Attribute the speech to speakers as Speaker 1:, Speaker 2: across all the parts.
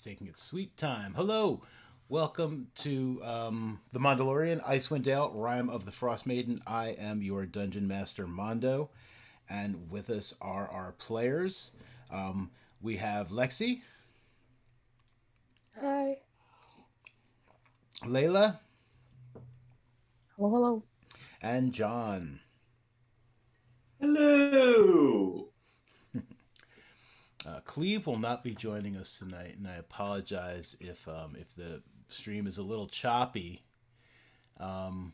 Speaker 1: taking its sweet time. Hello, welcome to the Mandalorian, Icewind Dale, Rime of the Frostmaiden. I am your Dungeon Master Mondo, and with us are our players. We have Lexi,
Speaker 2: Hi.
Speaker 1: Layla,
Speaker 2: Hello, hello.
Speaker 1: and John.
Speaker 3: Hello.
Speaker 1: Cleve will not be joining us tonight, and I apologize if the stream is a little choppy. Um,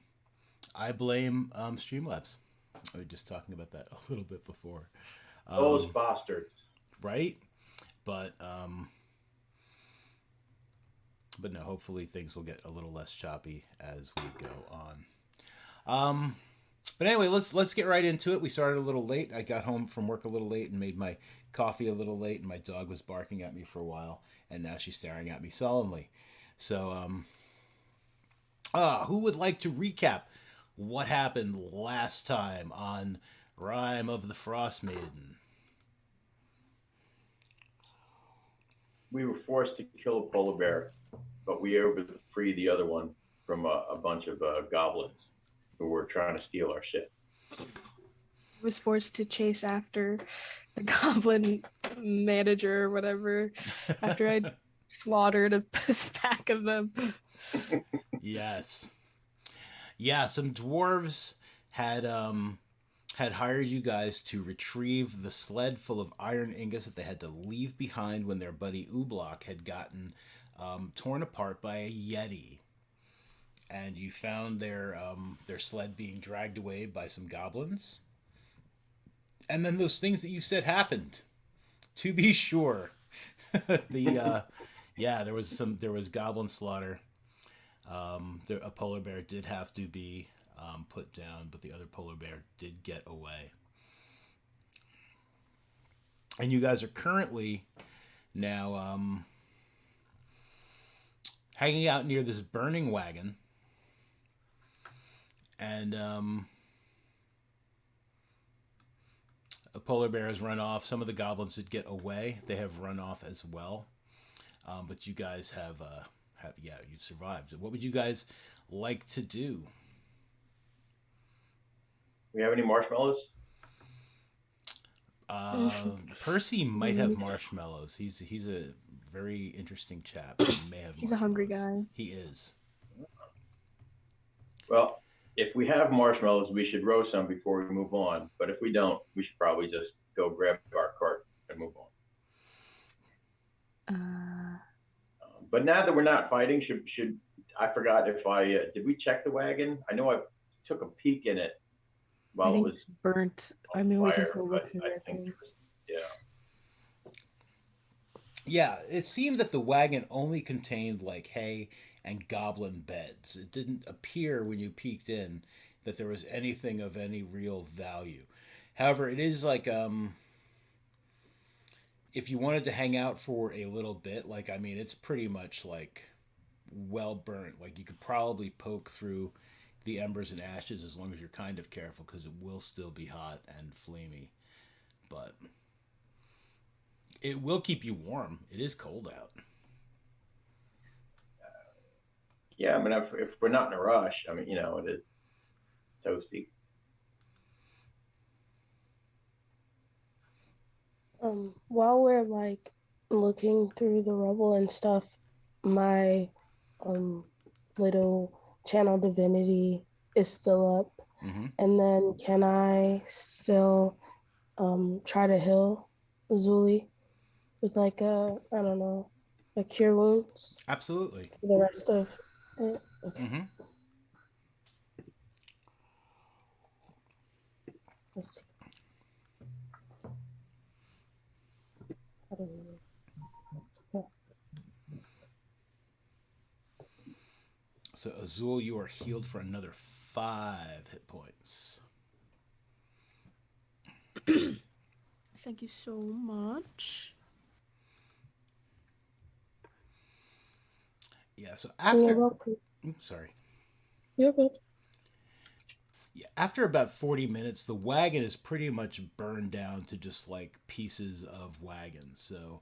Speaker 1: I blame Streamlabs. We were just talking about that a little bit before,
Speaker 3: Those
Speaker 1: um,
Speaker 3: bastards.
Speaker 1: right? But but no. Hopefully things will get a little less choppy as we go on. Um, but anyway, let's get right into it. We started a little late. I got home from work a little late and made my coffee a little late, and my dog was barking at me for a while, and now she's staring at me solemnly. So who would like to recap what happened last time on Rime of the Frost Maiden?
Speaker 3: We were forced to kill a polar bear, but we were able to free the other one from a bunch of goblins who were trying to steal our ship.
Speaker 2: Was forced to chase after the goblin manager or whatever after I slaughtered a pack of them.
Speaker 1: Yes. Yeah, some dwarves had hired you guys to retrieve the sled full of iron ingots that they had to leave behind when their buddy Ublok had gotten torn apart by a yeti. And you found their sled being dragged away by some goblins. And then those things that you said happened. To be sure, the yeah, there was goblin slaughter. A polar bear did have to be put down, but the other polar bear did get away. And you guys are currently now hanging out near this burning wagon, and a polar bear has run off. Some of the goblins did get away; they have run off as well. But you guys have yeah, you survived. What would you guys like to do?
Speaker 3: We have any marshmallows?
Speaker 1: Percy might have marshmallows. He's a very interesting chap. He may have
Speaker 2: He's a hungry
Speaker 1: marshmallows.
Speaker 2: guy.
Speaker 1: He is.
Speaker 3: Well, if we have marshmallows, we should roast some before we move on. But if we don't, we should probably just go grab our cart and move on.
Speaker 2: Uh,
Speaker 3: But now that we're not fighting, should I forgot if I did we check the wagon? I know I took a peek in it
Speaker 2: I
Speaker 3: while it
Speaker 2: think
Speaker 3: was
Speaker 2: it's burnt. I
Speaker 3: on
Speaker 2: mean, we can
Speaker 3: fire,
Speaker 2: still
Speaker 3: but
Speaker 2: look through
Speaker 3: I
Speaker 2: that
Speaker 3: think
Speaker 2: thing.
Speaker 3: yeah.
Speaker 1: Yeah, it seemed that the wagon only contained like hay and goblin beds. It didn't appear when you peeked in that there was anything of any real value. However, it is like if you wanted to hang out for a little bit, like I mean, it's pretty much like well burnt. Like you could probably poke through the embers and ashes as long as you're kind of careful because it will still be hot and flamey. But it will keep you warm. It is cold out.
Speaker 3: Yeah, I mean, if we're not in a rush, I mean, it is toasty.
Speaker 4: While we're like looking through the rubble and stuff, my um little channel divinity is still up.
Speaker 1: Mm-hmm.
Speaker 4: And then can I still try to heal Zuli with like a I don't know, a cure wounds
Speaker 1: Absolutely.
Speaker 4: for the rest of it? Okay,
Speaker 1: Mm-hmm.
Speaker 4: let's see. I don't know. Okay.
Speaker 1: So Azul, you are healed for another 5 hit points.
Speaker 2: Thank you so much.
Speaker 1: Yeah. So
Speaker 4: You're
Speaker 1: after,
Speaker 4: welcome.
Speaker 1: oops, sorry.
Speaker 4: You're good.
Speaker 1: Yeah, after about 40 minutes, the wagon is pretty much burned down to just like pieces of wagon. So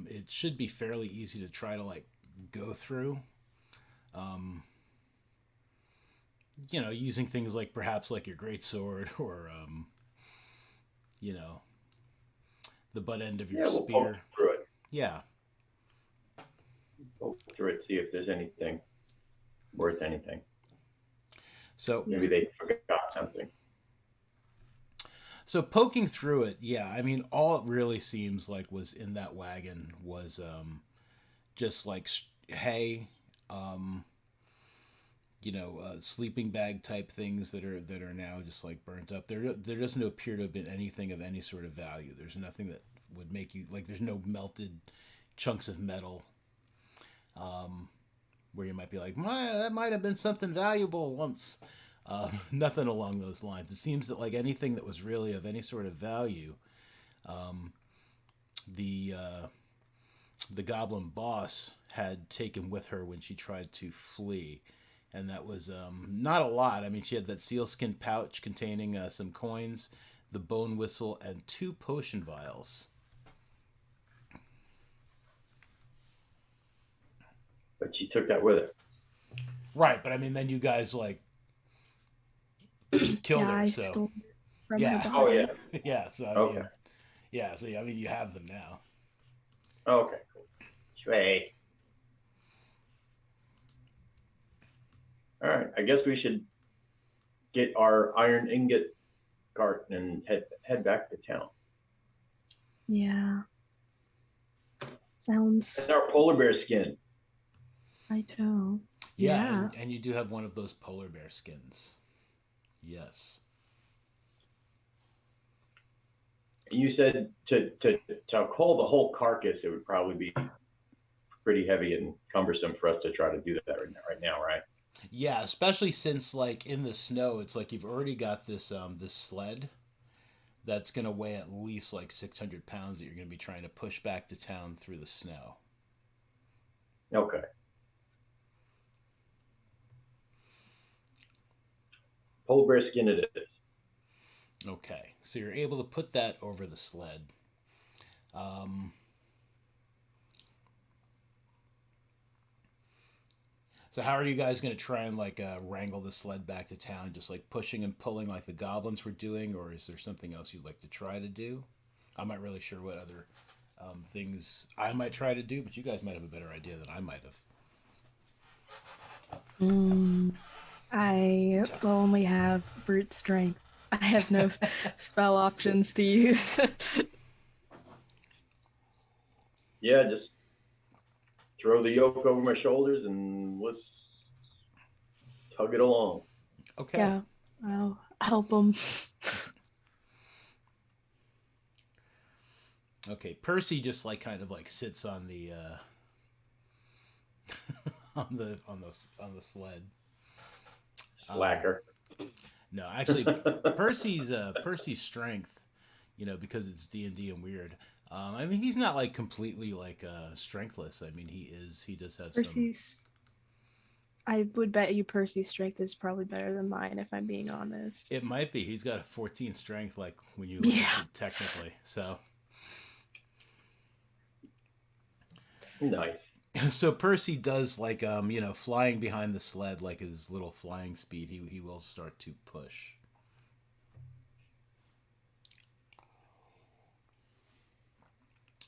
Speaker 1: It should be fairly easy to try to like go through. Um, using things like perhaps like your great sword or you know, the butt end of your
Speaker 3: Yeah, we'll poke
Speaker 1: spear.
Speaker 3: through it.
Speaker 1: Yeah.
Speaker 3: Poke through it, see if there's anything worth anything.
Speaker 1: So
Speaker 3: Maybe they forgot something.
Speaker 1: So poking through it, yeah. I mean, all it really seems like was in that wagon was just like hay, um, sleeping bag type things that are now just like burnt up. There doesn't appear to have been anything of any sort of value. There's nothing that would make you like. There's no melted chunks of metal, where you might be like, that might have been something valuable once. Nothing along those lines. It seems that like anything that was really of any sort of value, um, the the goblin boss had taken with her when she tried to flee, and that was not a lot. I mean, she had that sealskin pouch containing some coins, the bone whistle, and 2 potion vials.
Speaker 3: But she took that with her.
Speaker 1: Right, but I mean, then you guys like killed her.
Speaker 2: I
Speaker 1: So
Speaker 2: stole it from
Speaker 1: yeah,
Speaker 2: her
Speaker 3: Oh,
Speaker 2: body.
Speaker 3: yeah.
Speaker 1: yeah. So I
Speaker 3: Okay.
Speaker 1: mean, yeah. So I mean, you have them now.
Speaker 3: Okay, cool. Sweet. All right, I guess we should get our iron ingot cart and head back to town.
Speaker 2: Yeah. Sounds
Speaker 3: And our polar bear skin.
Speaker 2: righto.
Speaker 1: Yeah,
Speaker 2: Yeah.
Speaker 1: and you do have one of those polar bear skins. Yes.
Speaker 3: You said to haul the whole carcass, it would probably be pretty heavy and cumbersome for us to try to do that right now, right?
Speaker 1: Yeah, especially since like in the snow, it's like you've already got this sled that's gonna weigh at least like 600 pounds that you're gonna be trying to push back to town through the snow.
Speaker 3: Okay. Polar bear skin it is.
Speaker 1: Okay, so you're able to put that over the sled. Um, so how are you guys going to try and like wrangle the sled back to town? Just like pushing and pulling like the goblins were doing, or is there something else you'd like to try to do? I'm not really sure what other things I might try to do, but you guys might have a better idea than I might have.
Speaker 2: I only have brute strength. I have no spell options to use.
Speaker 3: Yeah, just throw the yoke over my shoulders and let's tug it along.
Speaker 1: Okay.
Speaker 2: Yeah, I'll help them.
Speaker 1: Okay, Percy just like kind of like sits on the on the sled.
Speaker 3: Slacker.
Speaker 1: No, actually, Percy's strength, because it's D&D and weird. I mean, he's not like completely like strengthless. I mean, he does have some.
Speaker 2: Percy's. I would bet you Percy's strength is probably better than mine, if I'm being honest.
Speaker 1: It might be. He's got a 14 strength, like when you look at it technically. So.
Speaker 3: Nice.
Speaker 1: So Percy does like flying behind the sled like his little flying speed. He will start to push.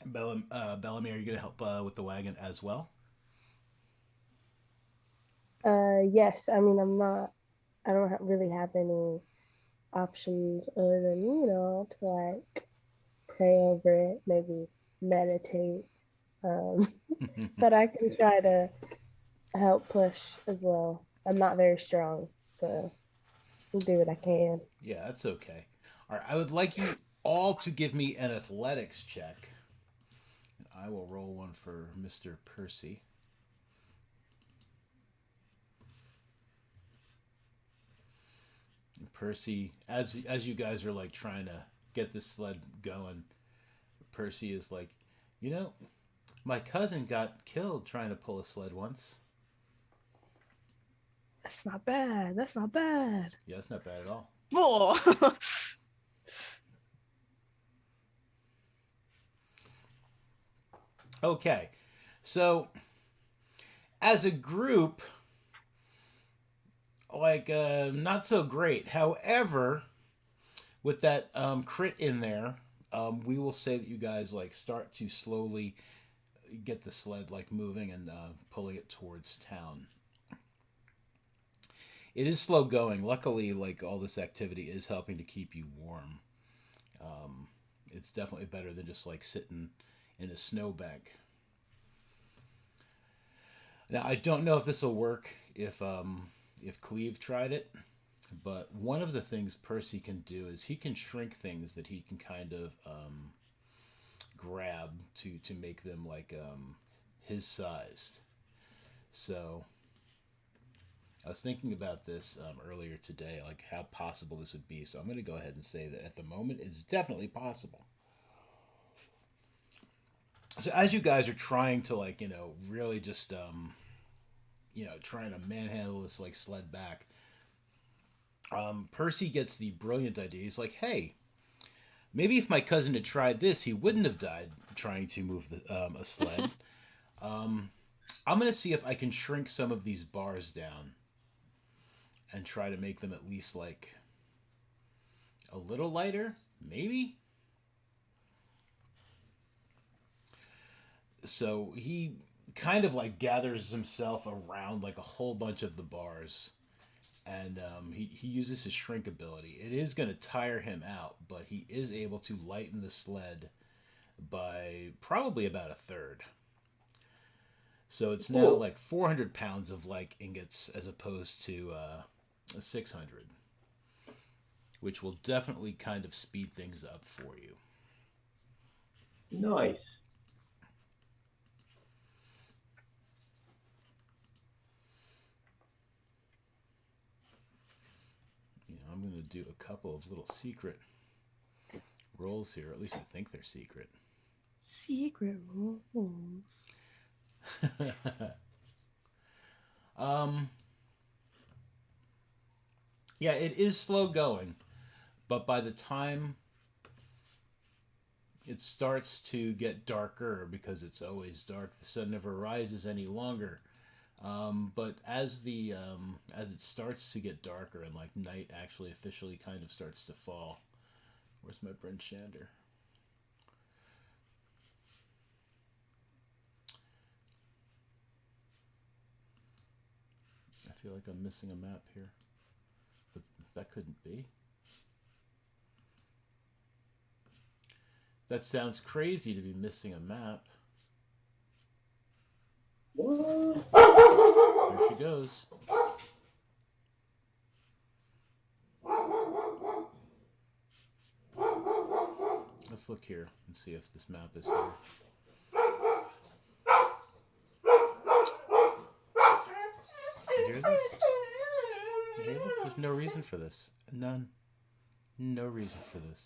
Speaker 1: Bellamy, are you going to help with the wagon as well?
Speaker 4: Yes. I mean, I don't really have any options other than, to like pray over it, maybe meditate. But I can try to help push as well. I'm not very strong, so I'll do what I can.
Speaker 1: Yeah, that's okay. All right, I would like you all to give me an athletics check. I will roll one for Mr. Percy. And Percy, as you guys are like trying to get this sled going, Percy is like, my cousin got killed trying to pull a sled once.
Speaker 2: That's not bad. That's not bad.
Speaker 1: Yeah, that's not bad at all.
Speaker 2: Oh.
Speaker 1: Okay, so as a group, like not so great. However, with that crit in there, we will say that you guys like start to slowly get the sled like moving and pulling it towards town. It is slow going. Luckily, like all this activity is helping to keep you warm. Um, it's definitely better than just like sitting in a snowbank. Now, I don't know if this will work if Cleve tried it, but one of the things Percy can do is he can shrink things that he can kind of grab to make them like his sized. So I was thinking about this earlier today, like how possible this would be. So I'm going to go ahead and say that at the moment it's definitely possible. So as you guys are trying to like really just trying to manhandle this like sled back, Percy gets the brilliant idea. He's like, hey, maybe if my cousin had tried this, he wouldn't have died trying to move a sled. um, I'm gonna see if I can shrink some of these bars down and try to make them at least like a little lighter, maybe. So he kind of like gathers himself around like a whole bunch of the bars, and he uses his shrink ability. It is going to tire him out, but he is able to lighten the sled by probably about a third. So it's now
Speaker 3: Cool.
Speaker 1: like 400 pounds of like ingots as opposed to 600, which will definitely kind of speed things up for you.
Speaker 3: Nice.
Speaker 1: I'm going to do a couple of little secret rolls here. At least I think they're secret.
Speaker 2: Secret rules.
Speaker 1: um, yeah, it is slow going, but by the time it starts to get darker, because it's always dark, the sun never rises any longer. But as it starts to get darker and like night actually officially kind of starts to fall, where's my Brent Shander? I feel like I'm missing a map here, but that couldn't be. That sounds crazy to be missing a map.
Speaker 3: What?
Speaker 1: There she goes. Let's look here and see if this map is here. You hear this? You hear this? There's no reason for this. None. No reason for this.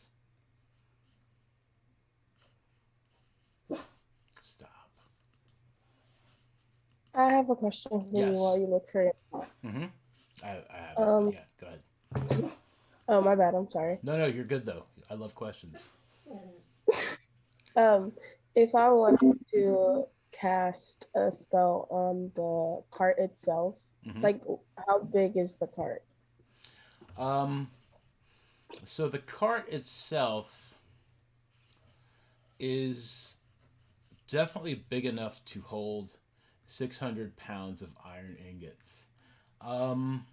Speaker 1: Stop.
Speaker 4: I have a question for you
Speaker 1: Yes.
Speaker 4: while you look for it.
Speaker 1: Mm-hmm. I have
Speaker 4: Um,
Speaker 1: it. Yeah, go ahead.
Speaker 4: oh, my bad. I'm sorry.
Speaker 1: No, you're good though. I love questions.
Speaker 4: Um, if I wanted to cast a spell on the cart itself,
Speaker 1: Mm-hmm.
Speaker 4: like how big is the cart?
Speaker 1: Um, so the cart itself is definitely big enough to hold 600 pounds of iron ingots. Um,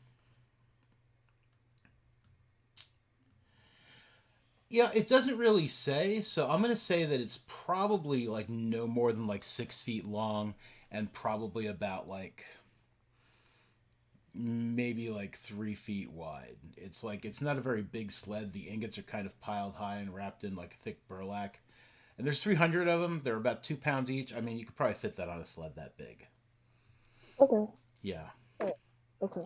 Speaker 1: yeah, it doesn't really say, so I'm gonna say that it's probably like no more than like 6 feet long and probably about like maybe like 3 feet wide. It's like it's not a very big sled. The ingots are kind of piled high and wrapped in like thick burlap. And there's 300 of them. They're about 2 pounds each. I mean, you could probably fit that on a sled that big.
Speaker 4: Okay.
Speaker 1: Yeah.
Speaker 4: Okay.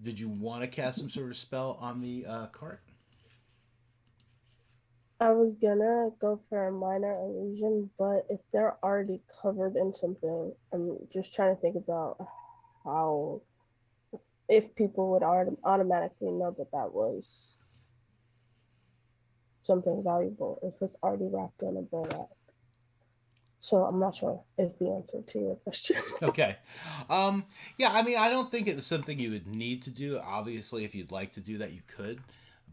Speaker 1: Did you want to cast some sort of spell on the cart?
Speaker 4: I was gonna go for a minor illusion, but if they're already covered in something, I'm just trying to think about how if people would automatically know that that was. something valuable if it's already wrapped in a burlap. So I'm not sure is the answer to your question.
Speaker 1: Okay. Yeah, I mean, I don't think it was something you would need to do. Obviously, if you'd like to do that, you could.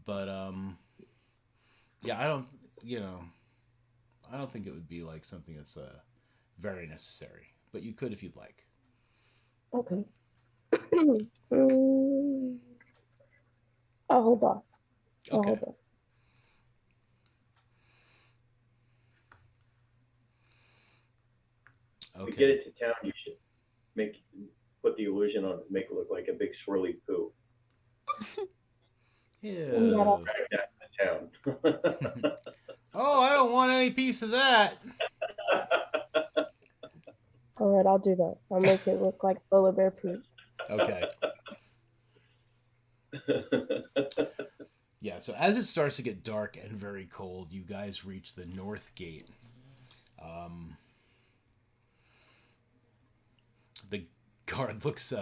Speaker 1: But yeah, I don't. You know, I don't think it would be like something that's very necessary. But you could if you'd like.
Speaker 4: Okay. Mm, I'll hold off. I'll
Speaker 1: Okay.
Speaker 4: hold off.
Speaker 3: To get
Speaker 1: Okay.
Speaker 3: it to town, you should put the illusion on, make it look like a big swirly poo.
Speaker 1: Ew.
Speaker 3: Drag that to town.
Speaker 1: Oh, I don't want any piece of that.
Speaker 4: All right, I'll do that. I'll make it look like polar bear poop.
Speaker 1: Okay. Yeah, so as it starts to get dark and very cold, you guys reach the north gate. The guard looks,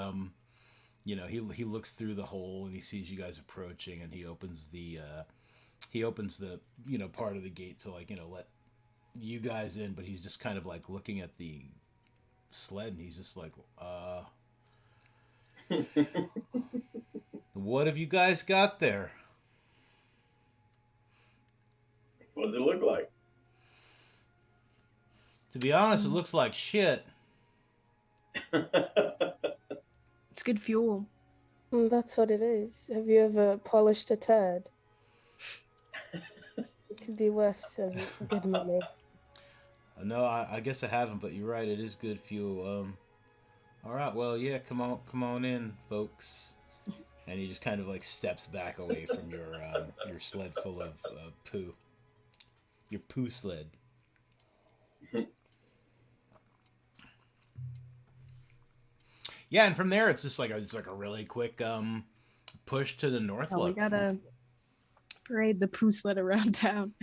Speaker 1: he looks through the hole and he sees you guys approaching, and he opens the part of the gate to let you guys in, but he's just kind of like looking at the sled, and he's just like, what have you guys got there?
Speaker 3: What does it look like?
Speaker 1: To be honest, it looks like shit.
Speaker 2: It's good fuel.
Speaker 4: That's what it is. Have you ever polished a turd? It could be worth some good money.
Speaker 1: No, I guess I haven't, but you're right. It is good fuel. All right, well, yeah, come on in, folks. And he just kind of like steps back away from your sled full of poo. Your poo sled. Yeah, and from there it's just like a really quick push to the north.
Speaker 2: Oh, we gotta parade the poo sled around town.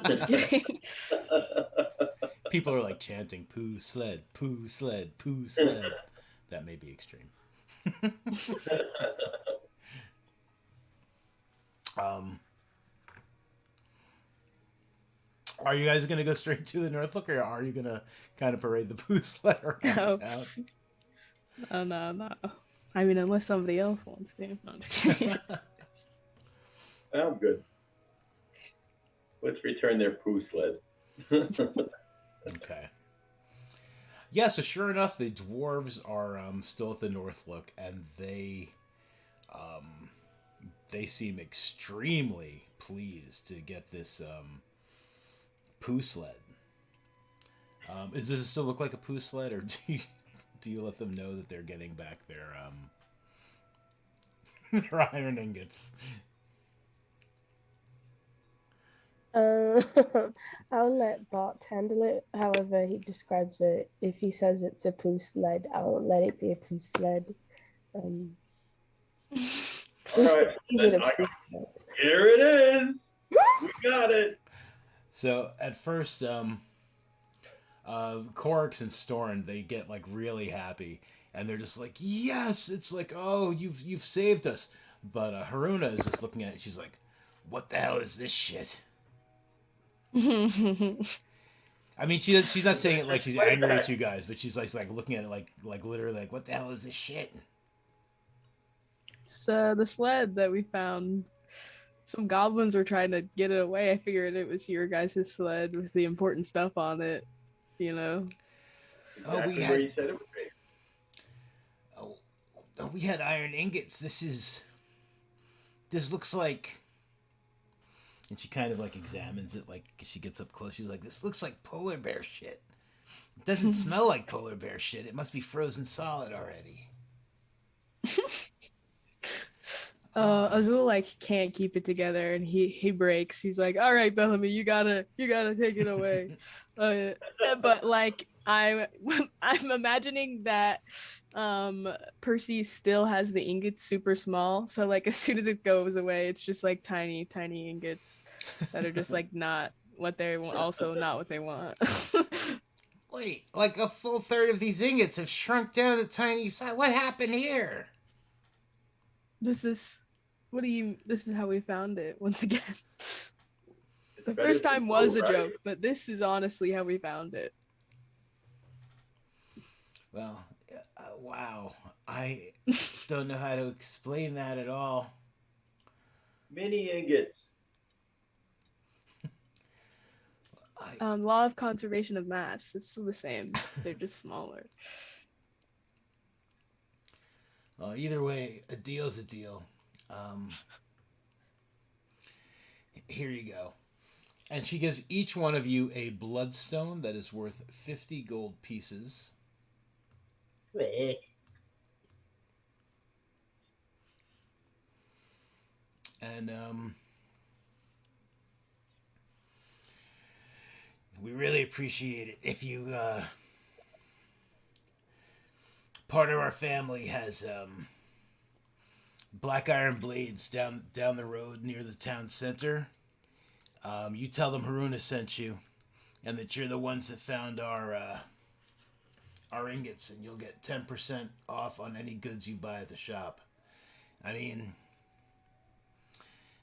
Speaker 2: Just kidding.
Speaker 1: People are like chanting "poo sled, poo sled, poo sled." That may be extreme. Are you guys gonna go straight to the North Look, or are you gonna kind of parade the poo sled around town?
Speaker 2: Oh, no. I mean, unless somebody else wants to. No, I'm just kidding.
Speaker 3: I'm good. Let's return their poo sled.
Speaker 1: Okay. Yeah, so sure enough, the dwarves are still at the North Look, and they seem extremely pleased to get this poo sled. Does it still look like a poo sled, or do you let them know that they're getting back their their iron ingots?
Speaker 4: I'll let Bart handle it. However, he describes it. If he says it's a poo sled, I'll let it be a poo sled.
Speaker 3: All right, here it is. We got it.
Speaker 1: So at first, Corix and Storn, they get like really happy, and they're just like, yes, it's like, oh, you've saved us. But Haruna is just looking at it. She's like, what the hell is this shit? I mean, she's not saying it like she's angry at you guys, but she's like looking at it like literally like, what the hell is this shit?
Speaker 2: It's the sled that we found. Some goblins were trying to get it away. I figured it was your guys' sled with the important stuff on it, you know.
Speaker 3: Exactly where you said it would be.
Speaker 1: Oh, we had iron ingots. This looks like. And she kind of like examines it, like she gets up close. She's like, "This looks like polar bear shit. It doesn't smell like polar bear shit. It must be frozen solid already."
Speaker 2: Azul like can't keep it together, and he breaks. He's like, "All right, Bellamy, you gotta take it away." But like I'm imagining that Percy still has the ingots super small, so like as soon as it goes away, it's just like tiny ingots that are just like not what they want, also not what they want.
Speaker 1: Wait, like a full third of these ingots have shrunk down to tiny size. What happened here?
Speaker 2: This is how we found it once again. The
Speaker 3: Better
Speaker 2: first
Speaker 3: than
Speaker 2: time was a
Speaker 3: right?
Speaker 2: joke, but this is honestly how we found it.
Speaker 1: Well, wow. I don't know how to explain that at all.
Speaker 3: Mini ingots.
Speaker 2: Law of conservation of mass. It's still the same. They're just smaller.
Speaker 1: Either way, a deal's a deal. Here you go. And she gives each one of you a bloodstone that is worth 50 gold pieces. And we really appreciate it if you part of our family has black iron blades down the road near the town center. You tell them Haruna sent you, and that you're the ones that found our ingots, and you'll get 10% off on any goods you buy at the shop. I mean,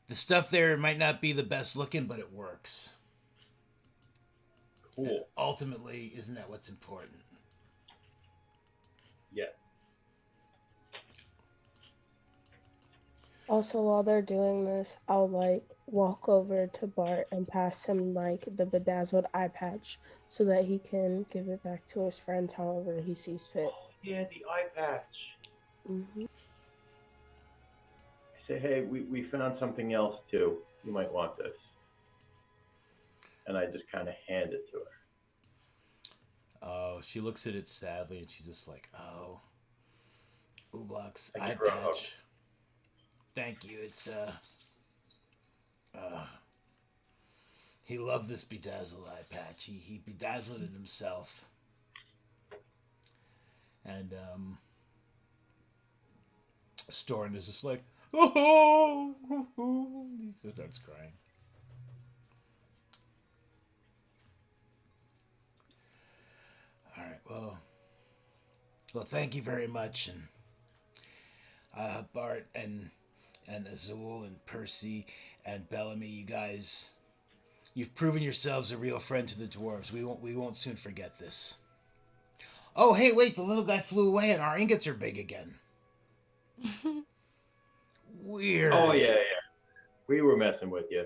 Speaker 1: the stuff there might not be the best looking, but it works.
Speaker 3: Cool.
Speaker 1: And ultimately, isn't that what's important?
Speaker 3: Yeah.
Speaker 4: Also, while they're doing this, I'll like walk over to Bart and pass him like the bedazzled eye patch so that he can give it back to his friends however he sees fit.
Speaker 3: Yeah, the eye patch.
Speaker 4: Mm-hmm.
Speaker 3: I say, hey, we found something else too. You might want this. And I just kind of hand it to her.
Speaker 1: Oh, she looks at it sadly, and she's just like, "Oh, Ooblock's
Speaker 3: I
Speaker 1: eye
Speaker 3: give her a hug.
Speaker 1: patch. Thank you. It's he loved this bedazzled eye patch. He bedazzled it himself." And Storin is just like, "Oh," he starts crying. All right, well, thank you very much, and Bart and Azul and Percy and Bellamy, you guys, you've proven yourselves a real friend to the dwarves. We won't soon forget this. Oh, hey, wait, the little guy flew away, and our ingots are big again. Weird.
Speaker 3: Oh, yeah. We were messing with you.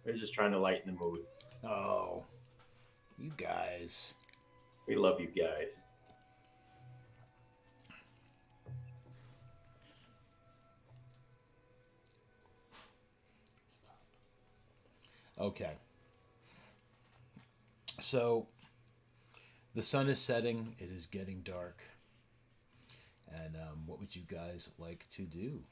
Speaker 3: We were just trying to lighten the mood.
Speaker 1: Oh, you guys.
Speaker 3: We love you guys.
Speaker 1: Okay. So, the sun is setting. It is getting dark. And what would you guys like to do?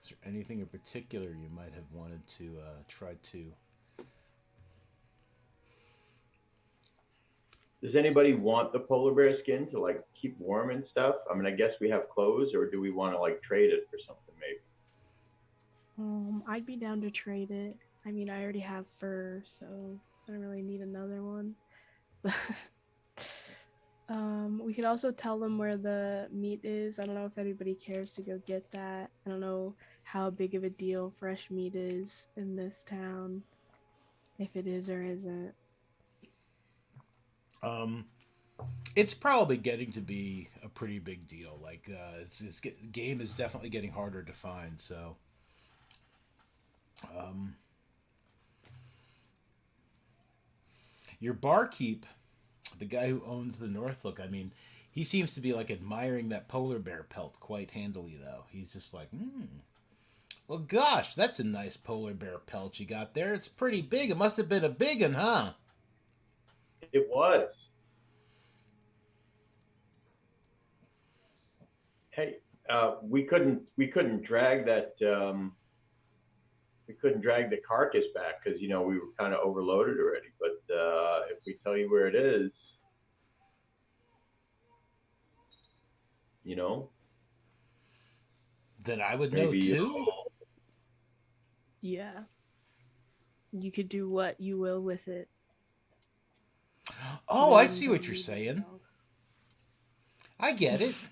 Speaker 1: Is there anything in particular you might have wanted to try to?
Speaker 3: Does anybody want the polar bear skin to like keep warm and stuff? I mean, I guess we have clothes, or do we want to like trade it for something maybe?
Speaker 2: I'd be down to trade it. I mean, I already have fur, so I don't really need another one. We could also tell them where the meat is. I don't know if anybody cares to go get that. I don't know how big of a deal fresh meat is in this town, if it is or isn't.
Speaker 1: It's probably getting to be a pretty big deal. Like, game is definitely getting harder to find. So, your barkeep, the guy who owns the Northlook, I mean, he seems to be like admiring that polar bear pelt quite handily, though. He's just like, well, gosh, that's a nice polar bear pelt you got there. It's pretty big. It must have been a big one, huh?
Speaker 3: It was. Hey, we couldn't drag that. We couldn't drag the carcass back because we were kind of overloaded already. But if we tell you where it is,
Speaker 1: then I would know too.
Speaker 2: Yeah. You could do what you will with it.
Speaker 1: Oh, I see what you're saying. I get it.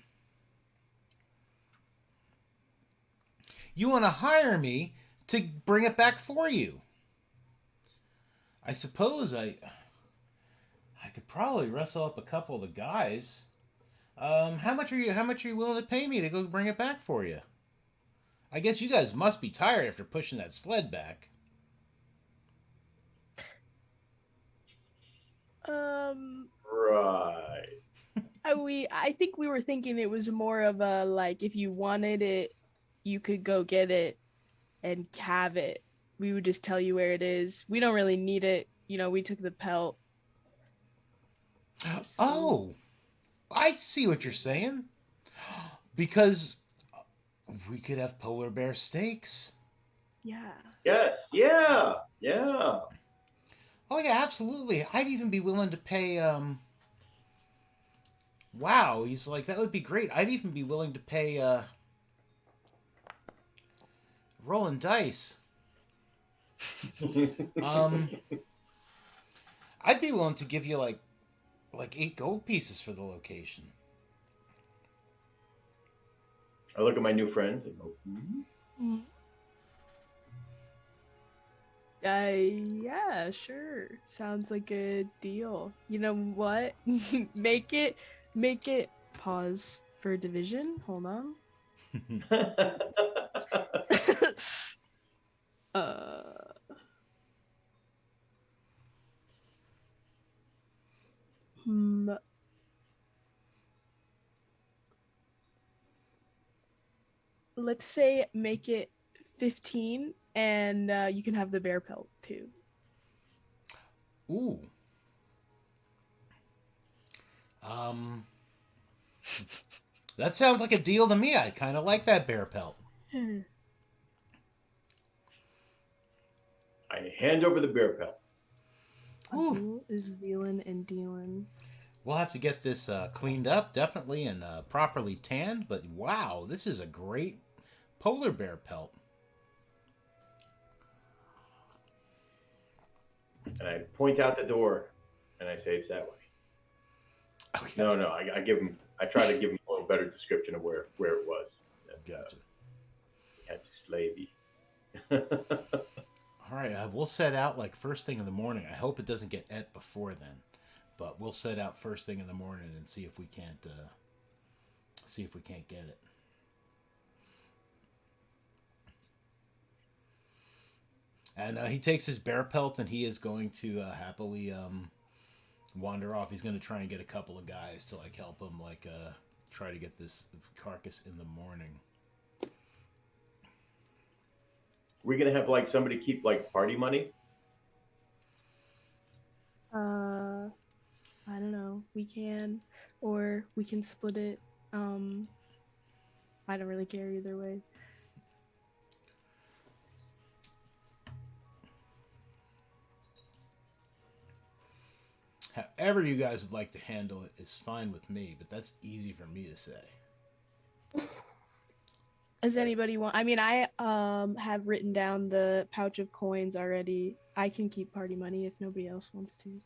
Speaker 1: You want to hire me to bring it back for you. I suppose I could probably wrestle up a couple of the guys. How much are you willing to pay me to go bring it back for you? I guess you guys must be tired after pushing that sled back.
Speaker 3: Right.
Speaker 2: I think we were thinking it was more of a like if you wanted it, you could go get it and have it. We would just tell you where it is. We don't really need it. You know, we took the pelt.
Speaker 1: Oh, I see what you're saying. Because we could have polar bear steaks.
Speaker 2: Yeah.
Speaker 3: Yes. Yeah. Yeah.
Speaker 1: Oh yeah, absolutely. I'd even be willing to pay. Wow, he's like that would be great. I'd even be willing to pay. Rolling dice. Um, I'd be willing to give you like 8 gold pieces for the location.
Speaker 3: I look at my new friends and go, hmm?
Speaker 2: Yeah, sure. Sounds like a deal. You know what? make it pause for division. Hold on. uh hmm, let's say make it 15 and you can have the bear pelt too.
Speaker 1: Ooh. Um, that sounds like a deal to me. I kind of like that bear pelt.
Speaker 3: I hand over the bear pelt.
Speaker 2: Azul is wheeling and dealing.
Speaker 1: We'll have to get this cleaned up, definitely, and properly tanned. But wow, this is a great polar bear pelt.
Speaker 3: And I point out the door, and I say it's that way.
Speaker 1: Okay.
Speaker 3: No, I give him. I try to give him a little better description of where it was. And,
Speaker 1: Gotcha.
Speaker 3: he had to slavey.
Speaker 1: All right, we'll set out like first thing in the morning. I hope it doesn't get et before then, but we'll set out first thing in the morning and see if we can't get it. And he takes his bear pelt and he is going to happily wander off. He's going to try and get a couple of guys to like help him try to get this carcass in the morning.
Speaker 3: We're gonna have like somebody keep like party money.
Speaker 2: I don't know. We can, or we can split it. I don't really care either way.
Speaker 1: However you guys would like to handle it is fine with me, but that's easy for me to say.
Speaker 2: Does anybody want? I mean, I have written down the pouch of coins already. I can keep party money if nobody else wants to.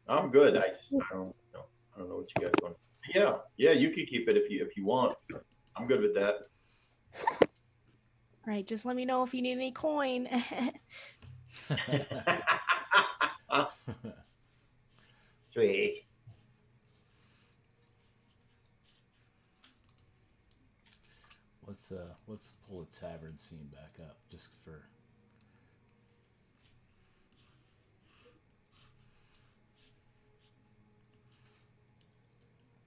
Speaker 3: I'm good. I don't know. I don't know what you guys want. Yeah, you can keep it if you want. I'm good with that.
Speaker 2: Right, just let me know if you need any coin.
Speaker 3: Sweet.
Speaker 1: Let's pull the tavern scene back up just for.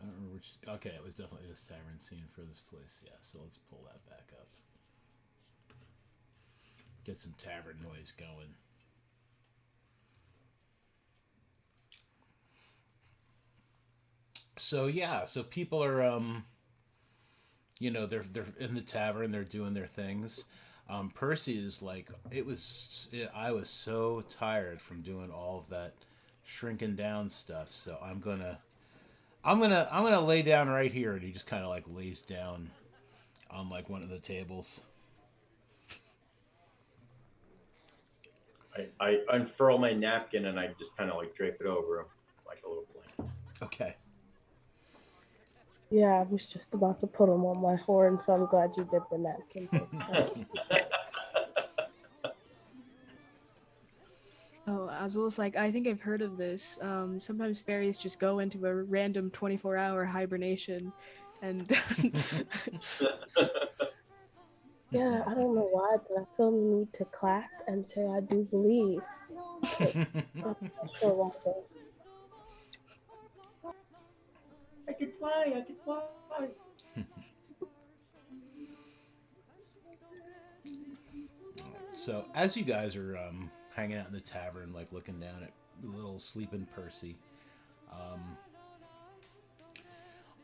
Speaker 1: I don't remember which. Okay, it was definitely this tavern scene for this place. Yeah, so let's pull that back up. Get some tavern noise going. So yeah, so people are they're in the tavern, they're doing their things. Percy is like I was so tired from doing all of that shrinking down stuff, so I'm gonna lay down right here, and he just kind of like lays down on like one of the tables.
Speaker 3: I unfurl my napkin and I just kind of like drape it over him like a little blanket.
Speaker 1: Okay.
Speaker 4: Yeah, I was just about to put them on my horn, so I'm glad you did the napkin thing.
Speaker 2: Oh, Azul's like, I think I've heard of this. Sometimes fairies just go into a random 24-hour hibernation, and
Speaker 4: Yeah, I don't know why, but I feel the need to clap and say I do believe. But I'm not sure why though.
Speaker 3: I can fly. I can fly.
Speaker 1: So as you guys are hanging out in the tavern, like looking down at little sleeping Percy, um,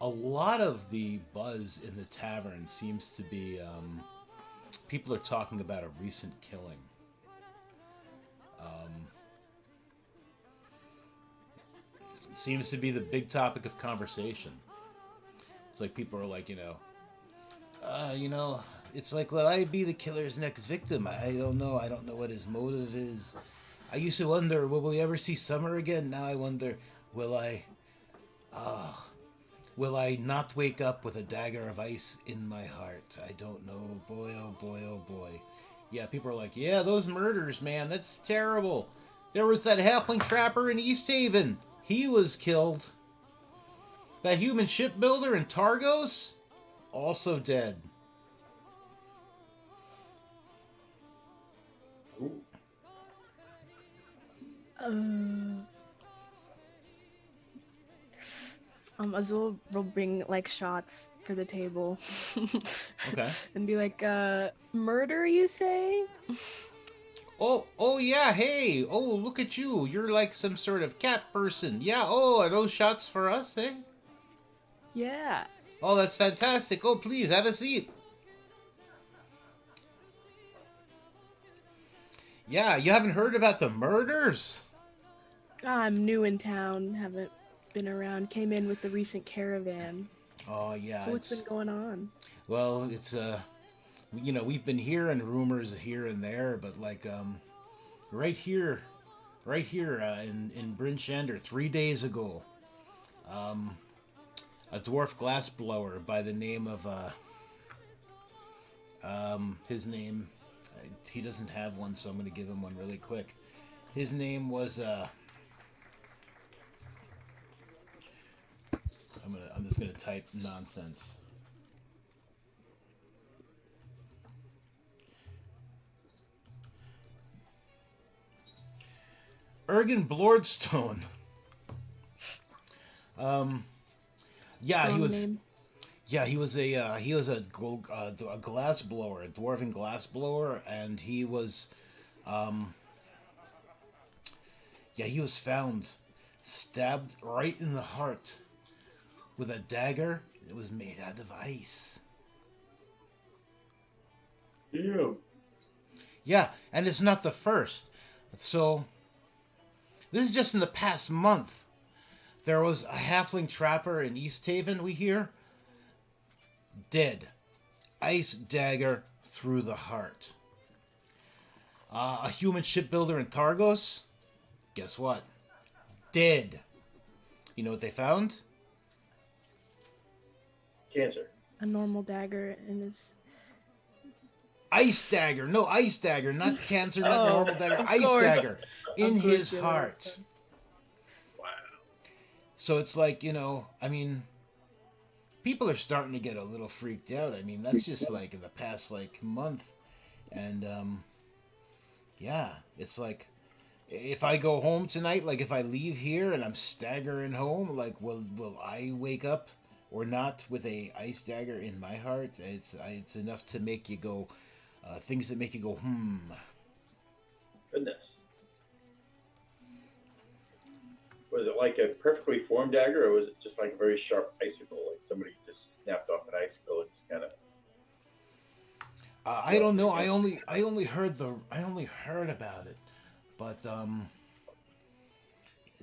Speaker 1: a lot of the buzz in the tavern seems to be people are talking about a recent killing. Um, seems to be the big topic of conversation. It's like people are like, you know, it's like, will I be the killer's next victim? I don't know. I don't know what his motive is. I used to wonder, will we ever see summer again? Now I wonder, will I, uh, will I not wake up with a dagger of ice in my heart? I don't know. Boy, oh boy, oh boy. Yeah, people are like, yeah, those murders, man, that's terrible. There was that halfling trapper in East Haven. He was killed. That human shipbuilder in Targos, also dead.
Speaker 3: Ooh.
Speaker 2: Azul will bring like shots for the table,
Speaker 1: Okay.
Speaker 2: and be like, murder, you say?
Speaker 1: Oh yeah, hey. Oh, look at you. You're like some sort of cat person. Yeah, oh, are those shots for us, eh?
Speaker 2: Yeah.
Speaker 1: Oh, that's fantastic. Oh, please, have a seat. Yeah, you haven't heard about the murders?
Speaker 2: I'm new in town, haven't been around. Came in with the recent caravan.
Speaker 1: Oh, yeah,
Speaker 2: So what's been going on?
Speaker 1: well, it's, we've been hearing rumors here and there, but, like, right here, in Bryn Shander, 3 days ago, um, a dwarf glassblower by the name of, his name, he doesn't have one, so I'm going to give him one really quick. His name was, I'm just gonna type nonsense. Ergen Blordstone. Yeah,
Speaker 2: Strong
Speaker 1: he was.
Speaker 2: name.
Speaker 1: Yeah, he was a glass blower, a dwarven glass blower, and he was, he was found stabbed right in the heart with a dagger that was made out of ice.
Speaker 3: Yeah.
Speaker 1: Yeah, and it's not the first. So, this is just in the past month. There was a halfling trapper in East Haven, we hear. Dead. Ice dagger through the heart. A human shipbuilder in Targos. Guess what? Dead. You know what they found?
Speaker 3: Cancer.
Speaker 2: A normal dagger in his.
Speaker 1: Ice dagger. No, ice dagger. Not cancer, not
Speaker 2: Oh,
Speaker 1: normal dagger.
Speaker 2: of
Speaker 1: Ice
Speaker 2: course.
Speaker 1: dagger. In
Speaker 2: Of course
Speaker 1: his
Speaker 2: you know
Speaker 1: heart.
Speaker 2: that.
Speaker 3: Wow.
Speaker 1: So it's like, I mean, people are starting to get a little freaked out. I mean, that's just like in the past like month. And yeah, it's like if I go home tonight, like if I leave here and I'm staggering home, like will I wake up or not with a ice dagger in my heart? It's enough to make you go things that make you go
Speaker 3: Goodness. Was it like a perfectly formed dagger, or was it just like a very sharp icicle, like somebody just snapped off an icicle and just kind of?
Speaker 1: I don't know. I only heard about it, but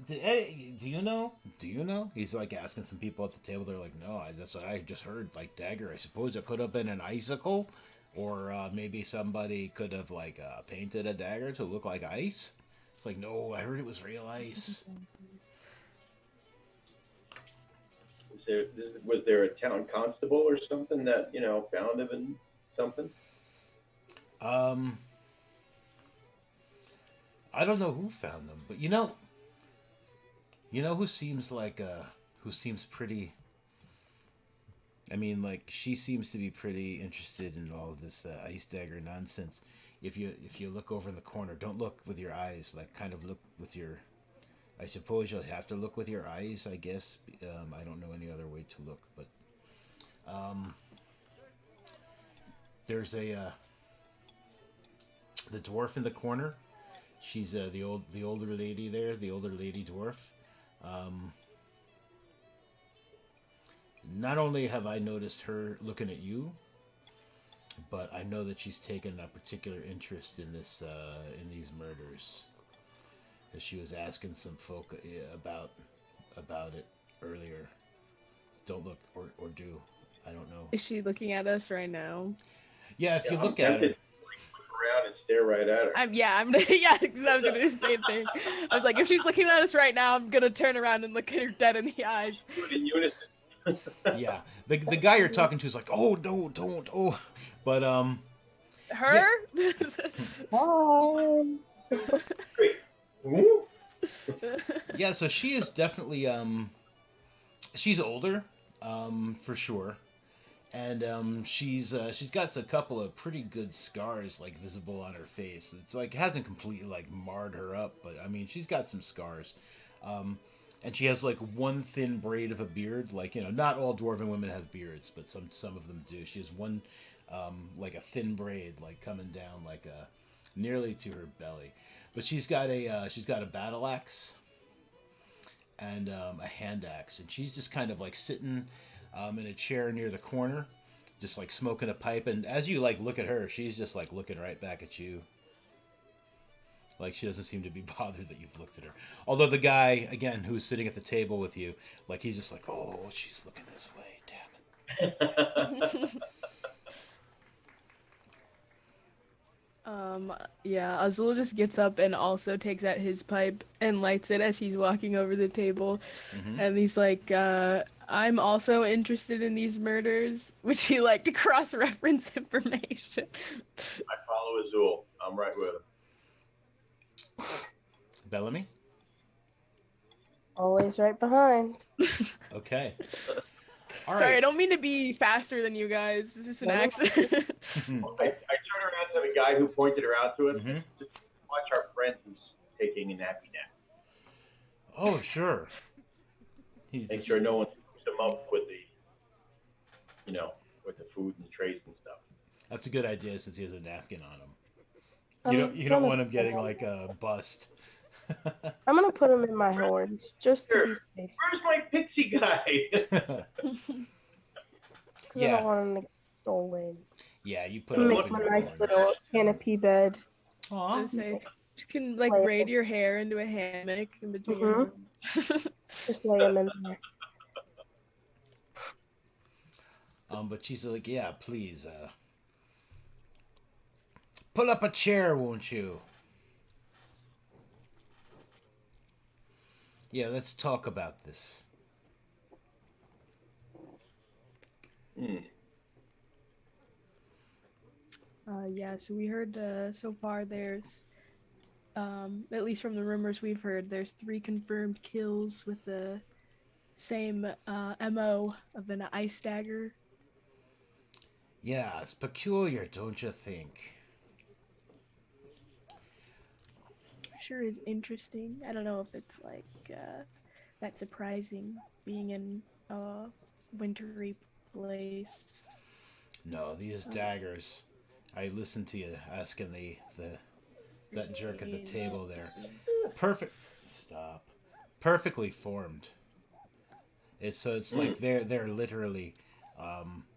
Speaker 1: do you know? Do you know? He's like asking some people at the table. They're like, no, that's what I just heard. Like dagger. I suppose it could have been an icicle, or maybe somebody could have like painted a dagger to look like ice. It's like, no, I heard it was real ice.
Speaker 3: Was there a town constable or something that found him in something?
Speaker 1: Um, I don't know who found them, but you know who seems pretty. I mean, like she seems to be pretty interested in all of this ice dagger nonsense. If you look over in the corner, don't look with your eyes. Like, kind of look with your. I suppose you'll have to look with your eyes. I guess. I don't know any other way to look, but there's the dwarf in the corner. She's the older lady there, the older lady dwarf. Um, Not only have I noticed her looking at you, but I know that she's taken a particular interest in in these murders. As she was asking some folk about it earlier. Don't look or do. I don't know.
Speaker 2: Is she looking at us right now?
Speaker 1: Yeah, if you
Speaker 3: I'm
Speaker 1: look at her.
Speaker 3: tempted to, look around and stare right at her.
Speaker 2: Yeah, because I was gonna do the same thing. I was like, if she's looking at us right now, I'm gonna turn around and look at her dead in the eyes.
Speaker 3: Do it in unison.
Speaker 1: Yeah, the guy you're talking to is like, oh no, don't, oh, but
Speaker 2: Her?
Speaker 1: yeah. So she is definitely she's older, for sure, and she's got a couple of pretty good scars like visible on her face. It's like it hasn't completely like marred her up, but I mean she's got some scars. And she has like one thin braid of a beard. Like, not all dwarven women have beards, but some of them do. She has one, like a thin braid, like coming down like nearly to her belly. But she's got a battle axe and a hand axe, and she's just kind of like sitting in a chair near the corner, just like smoking a pipe. And as you like look at her, she's just like looking right back at you. Like, she doesn't seem to be bothered that you've looked at her. Although the guy, again, who's sitting at the table with you, like, he's just like, oh, she's looking this way, damn it.
Speaker 2: Yeah, Azul just gets up and also takes out his pipe and lights it as he's walking over the table.
Speaker 1: Mm-hmm.
Speaker 2: And he's like, I'm also interested in these murders. Would you like to cross-reference information?
Speaker 3: I follow Azul. I'm right with him.
Speaker 1: Bellamy?
Speaker 4: Always right behind.
Speaker 1: Okay. All right.
Speaker 2: Sorry, I don't mean to be faster than you guys. It's just an
Speaker 4: No.
Speaker 2: accident.
Speaker 3: I turned around to the guy who pointed her out to us.
Speaker 1: Mhm.
Speaker 3: Just watch our friend who's taking a nappy nap.
Speaker 1: Oh, sure. He's
Speaker 3: Make
Speaker 1: just-
Speaker 3: sure no one hooks him up with with the food and trays and stuff.
Speaker 1: That's a good idea since he has a napkin on him.
Speaker 4: I'm
Speaker 1: You don't
Speaker 4: gonna
Speaker 1: want him
Speaker 4: put
Speaker 1: getting
Speaker 4: him-
Speaker 1: like a bust.
Speaker 4: I'm gonna put him in my horns just to be safe.
Speaker 3: Where's my pixie guy?
Speaker 4: Because I
Speaker 1: Yeah.
Speaker 4: don't want him to get stolen.
Speaker 1: Yeah, you put him up
Speaker 4: Make
Speaker 1: in
Speaker 4: my
Speaker 1: your
Speaker 4: nice
Speaker 1: corner.
Speaker 4: little canopy bed.
Speaker 1: Aw.
Speaker 2: Just say, you can like braid your hair into a hammock in between your arms.
Speaker 4: Just lay him in there.
Speaker 1: But she's like, yeah, please, pull up a chair, won't you? Yeah, let's talk about this.
Speaker 2: Yeah, so we heard so far there's, at least from the rumors we've heard, there's 3 confirmed kills with the same MO of an ice dagger.
Speaker 1: Yeah, it's peculiar, don't you think?
Speaker 2: Sure is interesting. I don't know if it's like that surprising being in a wintry place.
Speaker 1: No, these daggers. I listened to you asking that jerk at the table there. Perfect. Stop. Perfectly formed. It's like they're literally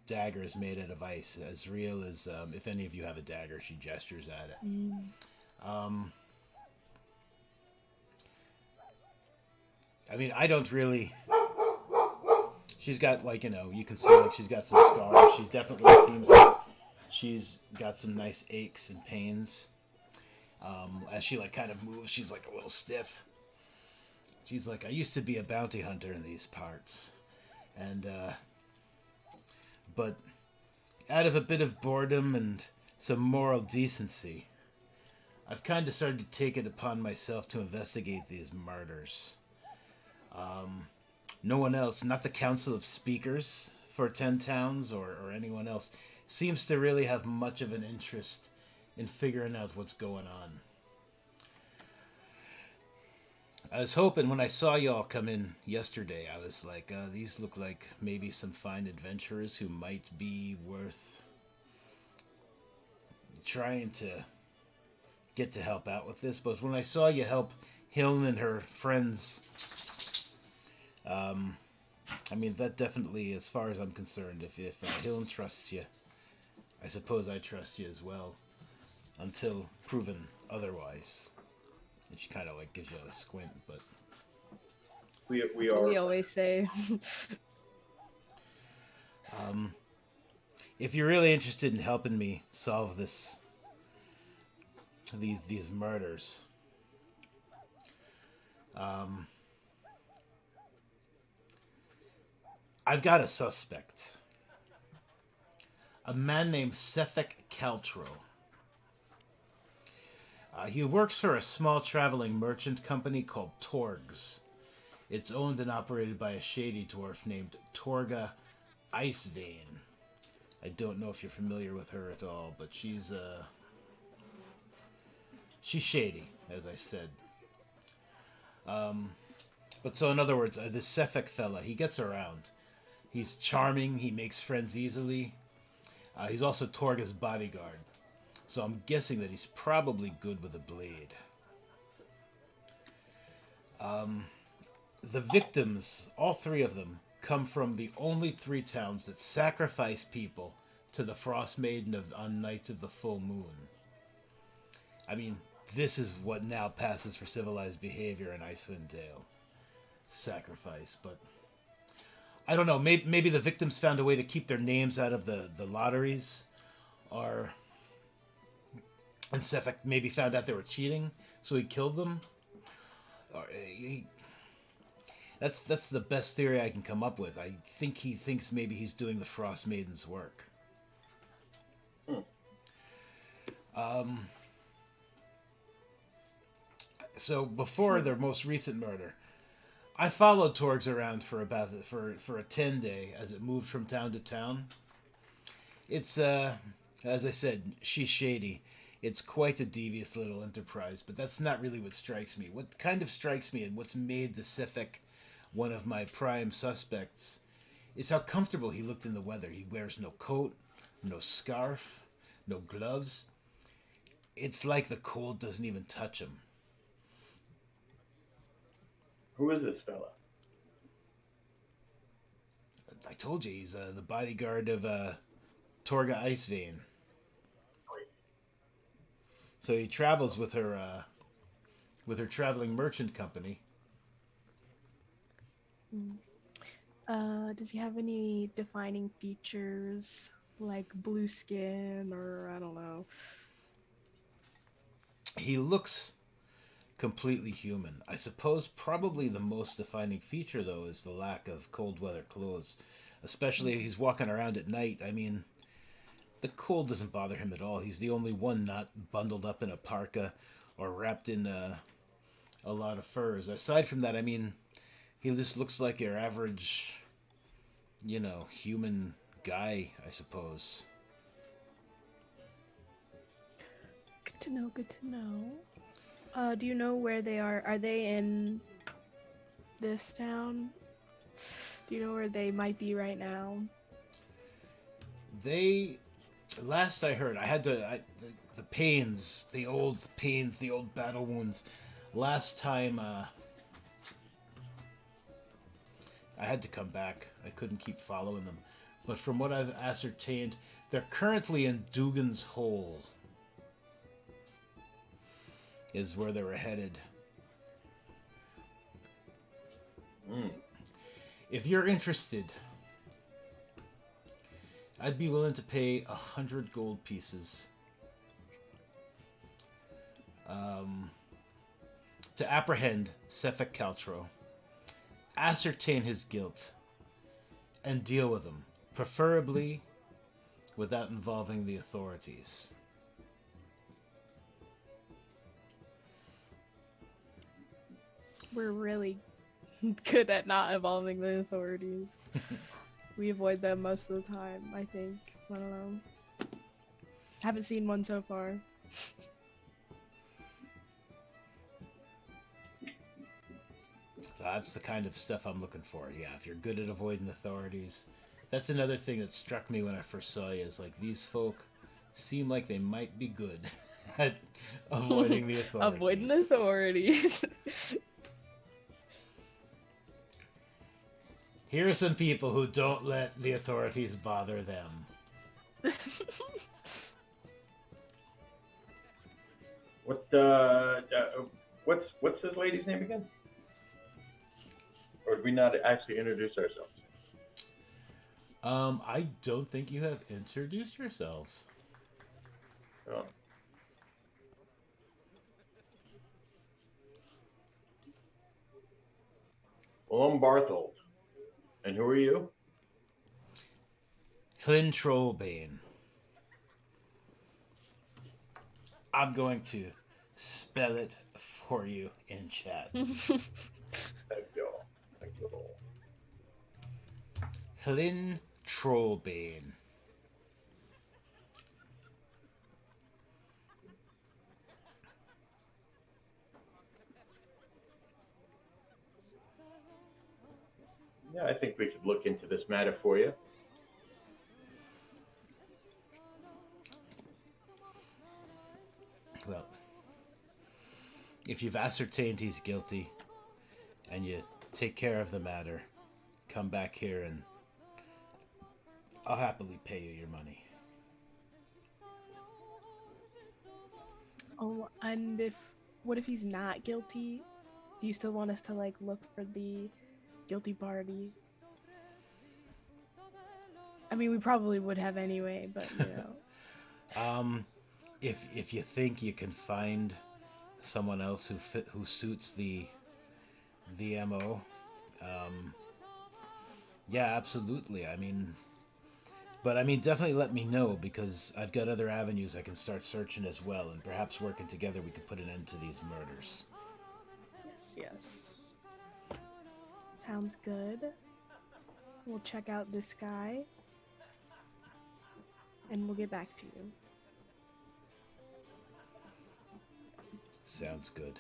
Speaker 1: daggers made out of ice, as real as if any of you have a dagger. She gestures at it. I mean, I don't really. She's got like you can see like she's got some scars. She definitely seems like she's got some nice aches and pains. As she like kind of moves, she's like a little stiff. She's like, I used to be a bounty hunter in these parts, And, but out of a bit of boredom and some moral decency, I've kind of started to take it upon myself to investigate these murders. No one else, not the Council of Speakers for 10 Towns or anyone else, seems to really have much of an interest in figuring out what's going on. I was hoping when I saw y'all come in yesterday, I was like, these look like maybe some fine adventurers who might be worth trying to get to help out with this. But when I saw you help Hiln and her friends, I mean, that definitely, as far as I'm concerned, if Hiln trusts you, I suppose I trust you as well, until proven otherwise. And she kind of like gives you a squint, but
Speaker 3: we
Speaker 2: That's
Speaker 3: are.
Speaker 2: what we always say.
Speaker 1: if you're really interested in helping me solve these murders, I've got a suspect. A man named Sefik Caltro. He works for a small traveling merchant company called Torgs. It's owned and operated by a shady dwarf named Torga Icevein. I don't know if you're familiar with her at all, but she's shady, as I said. But so in other words, this Sefik fella, he gets around. He's charming, he makes friends easily. He's also Torga's bodyguard. So I'm guessing that he's probably good with a blade. The victims, all three of them, come from the only 3 towns that sacrifice people to the Frostmaiden on nights of the full moon. I mean, this is what now passes for civilized behavior in Icewind Dale. Sacrifice, but I don't know. Maybe the victims found a way to keep their names out of the lotteries, and Sefik maybe found out they were cheating, so he killed them. That's the best theory I can come up with. I think he thinks maybe he's doing the Frostmaiden's work. So before their most recent murder, I followed Torgs around for a 10-day as it moved from town to town. It's as I said, she's shady. It's quite a devious little enterprise, but that's not really what strikes me. What kind of strikes me and what's made the Sefik one of my prime suspects is how comfortable he looked in the weather. He wears no coat, no scarf, no gloves. It's like the cold doesn't even touch him.
Speaker 3: Who is this fella?
Speaker 1: I told you, he's the bodyguard of Torga Icevein. So he travels with her traveling merchant company.
Speaker 2: Does he have any defining features like blue skin or I don't know?
Speaker 1: He looks completely human. I suppose probably the most defining feature, though, is the lack of cold weather clothes. Especially if he's walking around at night. I mean, the cold doesn't bother him at all. He's the only one not bundled up in a parka or wrapped in a lot of furs. Aside from that, I mean, he just looks like your average, human guy, I suppose.
Speaker 2: Good to know, good to know. Do you know where they are? Are they in this town? Do you know where they might be right now?
Speaker 1: Last I heard, the pains, the old battle wounds. Last time, I had to come back. I couldn't keep following them. But from what I've ascertained, they're currently in Dugan's Hole. Is where they were headed. If you're interested, I'd be willing to pay 100 gold pieces to apprehend Sefik Caltro, ascertain his guilt, and deal with them, preferably without involving the authorities.
Speaker 2: We're really good at not involving the authorities. We avoid them most of the time, I think. I don't know. Haven't seen one so far.
Speaker 1: That's the kind of stuff I'm looking for. Yeah, if you're good at avoiding authorities. That's another thing that struck me when I first saw you, is like, these folk seem like they might be good at avoiding the authorities.
Speaker 2: Avoiding authorities.
Speaker 1: Here are some people who don't let the authorities bother them.
Speaker 3: What's this lady's name again? Or did we not actually introduce ourselves?
Speaker 1: I don't think you have introduced yourselves.
Speaker 3: Oh. Well, I'm Barthold. And who are you?
Speaker 1: Hlyn Trollbane. I'm going to spell it for you in chat.
Speaker 3: Thank you. Thank you.
Speaker 1: Hlyn Trollbane.
Speaker 3: Yeah, I think we could look into this matter for you.
Speaker 1: Well, if you've ascertained he's guilty and you take care of the matter, come back here and I'll happily pay you your money.
Speaker 2: Oh, and what if he's not guilty? Do you still want us to like look for the guilty party? I mean, we probably would have anyway, but you know.
Speaker 1: If you think you can find someone else who suits the MO, yeah, absolutely. But definitely let me know, because I've got other avenues I can start searching as well, and perhaps working together we could put an end to these murders.
Speaker 2: Yes. Sounds good. We'll check out this guy, and we'll get back to you.
Speaker 1: Sounds good.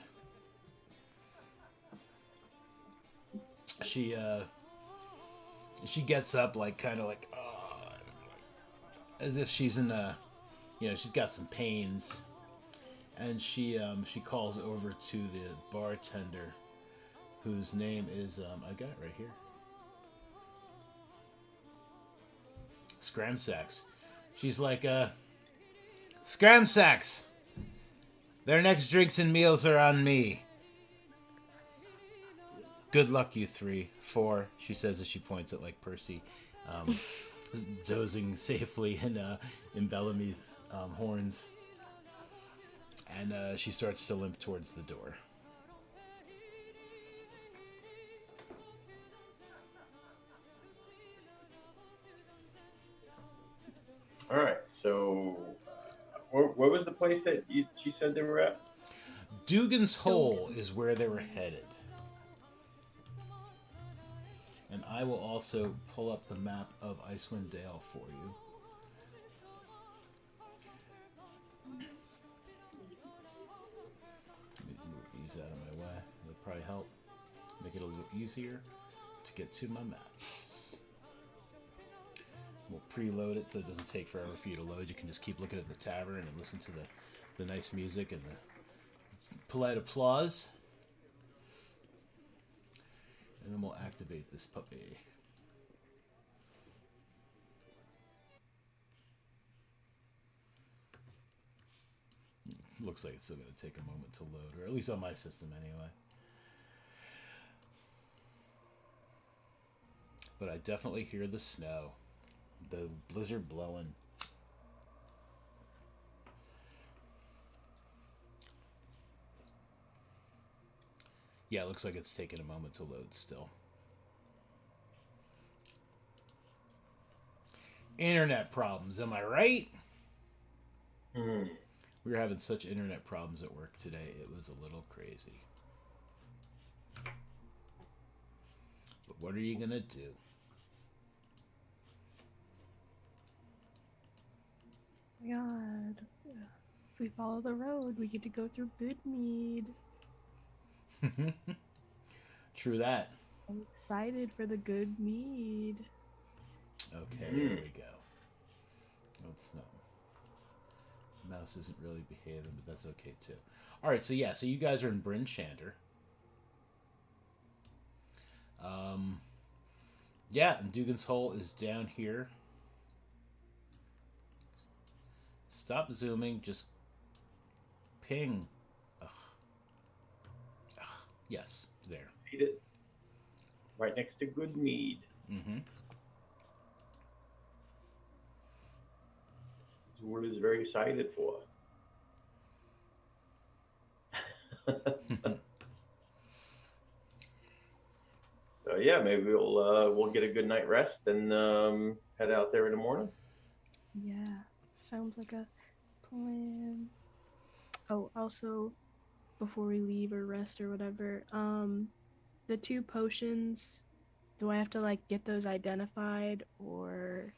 Speaker 1: She gets up, like, kind of like, as if she's in she's got some pains, and she calls over to the bartender, whose name is I got it right here, Scramsax. She's like, Scramsax, their next drinks and meals are on me. Good luck, you 3, 4, she says as she points at, like, Percy, dozing safely in Bellamy's horns. And she starts to limp towards the door.
Speaker 3: All right. So, where was the place that she said they were at?
Speaker 1: Dugan's Hole is where they were headed. And I will also pull up the map of Icewind Dale for you. Let me move these out of my way. It'll probably help make it a little easier to get to my maps. We'll preload it so it doesn't take forever for you to load. You can just keep looking at the tavern and listen to the nice music and the polite applause. And then we'll activate this puppy. Looks like it's still going to take a moment to load, or at least on my system anyway. But I definitely hear the snow. The blizzard blowing. Yeah, it looks like it's taking a moment to load still. Internet problems, am I right?
Speaker 3: Hmm.
Speaker 1: We were having such internet problems at work today. It was a little crazy. But what are you going to do?
Speaker 2: God. If we follow the road, we get to go through Goodmead.
Speaker 1: True that.
Speaker 2: I'm excited for the Goodmead.
Speaker 1: Okay, there we go. Let's not. Mouse isn't really behaving, but that's okay too. All right, so yeah, so you guys are in Bryn Shander. Yeah, and Dugan's Hole is down here. Stop zooming, just ping. Ugh. Ugh. Yes, there.
Speaker 3: See it? Right next to Goodmead.
Speaker 1: Mm-hmm.
Speaker 3: Zool is very excited for. So yeah, maybe we'll get a good night rest and head out there in the morning.
Speaker 2: Yeah, sounds like a plan. Oh, also, before we leave or rest or whatever, the 2 potions, do I have to like get those identified or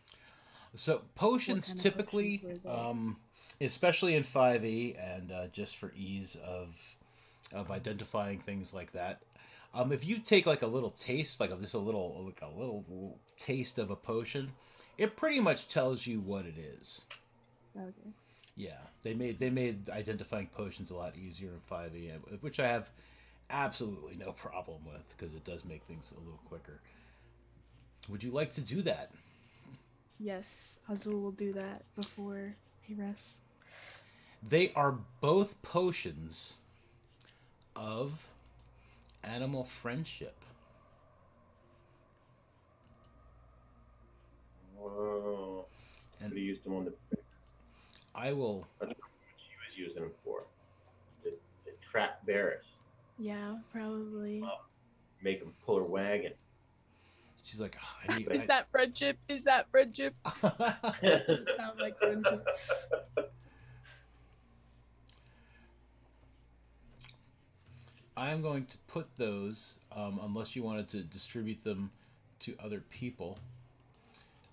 Speaker 1: So
Speaker 2: what
Speaker 1: potions
Speaker 2: kind of
Speaker 1: typically,
Speaker 2: potions were they?
Speaker 1: especially in 5e, and just for ease of identifying things like that. If you take like a little taste, like just a little taste of a potion, it pretty much tells you what it is.
Speaker 2: Okay.
Speaker 1: Yeah, they made identifying potions a lot easier in 5e, which I have absolutely no problem with because it does make things a little quicker. Would you like to do that?
Speaker 2: Yes, Azul will do that before he rests.
Speaker 1: They are both potions of animal friendship.
Speaker 3: Oh,
Speaker 1: And
Speaker 3: could have used them on the.
Speaker 1: I will.
Speaker 3: I don't know what she was using them for. To trap bears,
Speaker 2: Yeah, probably.
Speaker 3: make them pull her wagon.
Speaker 1: She's like, "Ah, I need.
Speaker 2: Is that friendship? Is that friendship? Doesn't sound like friendship.
Speaker 1: I'm going to put those, unless you wanted to distribute them to other people.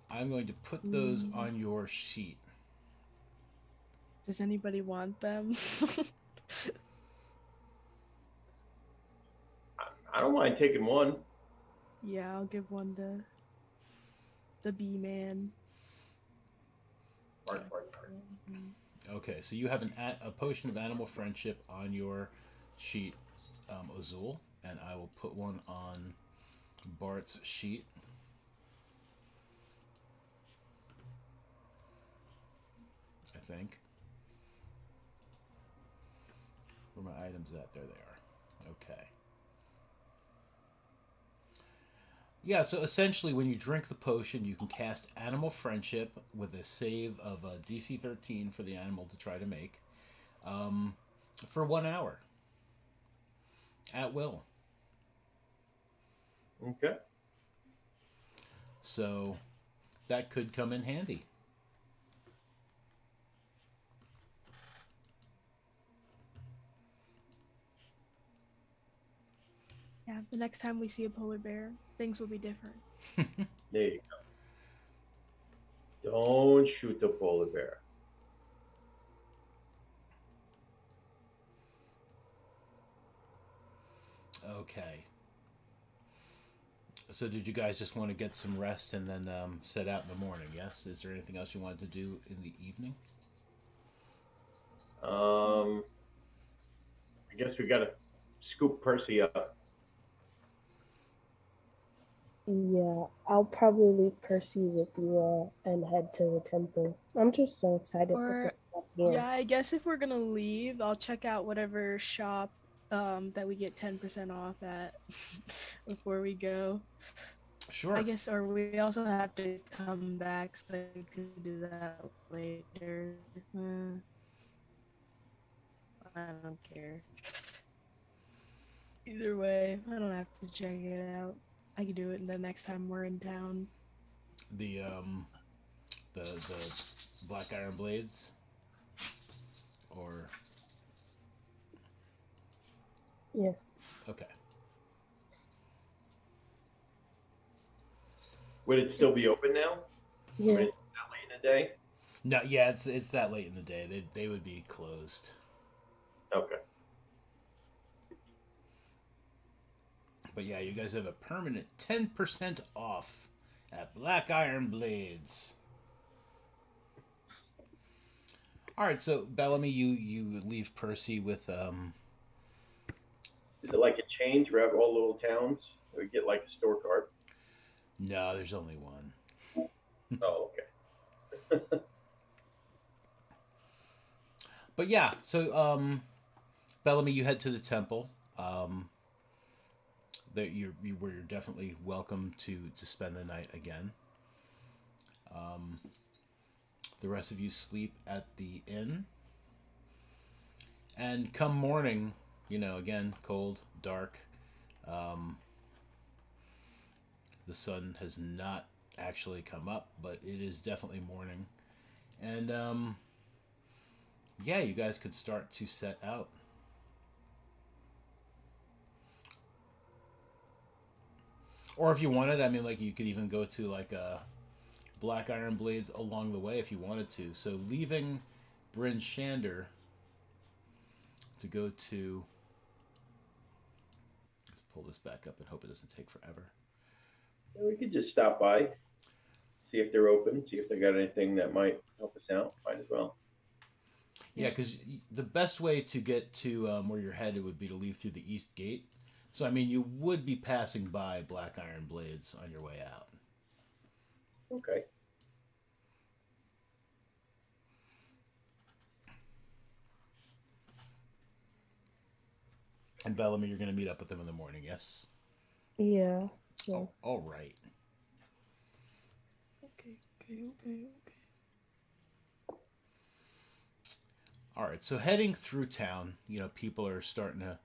Speaker 1: I'm going to put those on your sheet.
Speaker 2: Does anybody want them?
Speaker 3: I don't mind taking one.
Speaker 2: Yeah, I'll give one to the bee man.
Speaker 3: Bark, bark, bark.
Speaker 1: Okay, so you have a potion of animal friendship on your sheet, Azul, and I will put one on Bart's sheet. I think. Where are my items at? There they are. Okay. Yeah, so essentially, when you drink the potion, you can cast Animal Friendship with a save of DC 13 for the animal to try to make for 1 hour at will.
Speaker 3: Okay.
Speaker 1: So that could come in handy.
Speaker 2: Yeah, the next time we see a polar bear, things will be different.
Speaker 3: There you go. Don't shoot the polar bear.
Speaker 1: Okay. So did you guys just want to get some rest and then set out in the morning? Yes. Is there anything else you wanted to do in the evening?
Speaker 3: I guess we got to scoop Percy up.
Speaker 4: Yeah, I'll probably leave Percy with you all and head to the temple. I'm just so excited
Speaker 2: Or,
Speaker 4: for here.
Speaker 2: yeah, I guess if we're gonna leave, I'll check out whatever shop that we get 10% off at before we go.
Speaker 1: Sure.
Speaker 2: I guess, or we also have to come back, so I could do that later. I don't care. Either way, I don't have to check it out. I can do it the next time we're in town.
Speaker 1: The the Black Iron Blades, or
Speaker 4: Yeah.
Speaker 1: okay.
Speaker 3: Would it still be open now?
Speaker 4: Yeah.
Speaker 3: When it's not late in the day?
Speaker 1: No, yeah, it's that late in the day. They would be closed.
Speaker 3: Okay.
Speaker 1: But yeah, you guys have a permanent 10% off at Black Iron Blades. All right, so Bellamy, you leave Percy with
Speaker 3: Is it like a chain throughout all little towns? We get like a store card.
Speaker 1: no, there's only one.
Speaker 3: Oh, okay.
Speaker 1: But yeah, so Bellamy, you head to the temple. That you're definitely welcome to spend the night again. The rest of you sleep at the inn, and come morning, again cold, dark. Um, the sun has not actually come up, but it is definitely morning, and yeah, you guys could start to set out. Or if you wanted, I mean, like you could even go to like a Black Iron Blades along the way if you wanted to. So leaving Bryn Shander to go to. Let's pull this back up and hope it doesn't take forever.
Speaker 3: Yeah, we could just stop by, see if they're open, see if they got anything that might help us out. Might as well.
Speaker 1: Yeah, because the best way to get to where you're headed would be to leave through the east gate. So, I mean, you would be passing by Black Iron Blades on your way out.
Speaker 3: Okay.
Speaker 1: And Bellamy, you're going to meet up with them in the morning, yes?
Speaker 4: Yeah. Yeah.
Speaker 1: Oh, all right.
Speaker 2: Okay.
Speaker 1: All right, so heading through town, people are starting to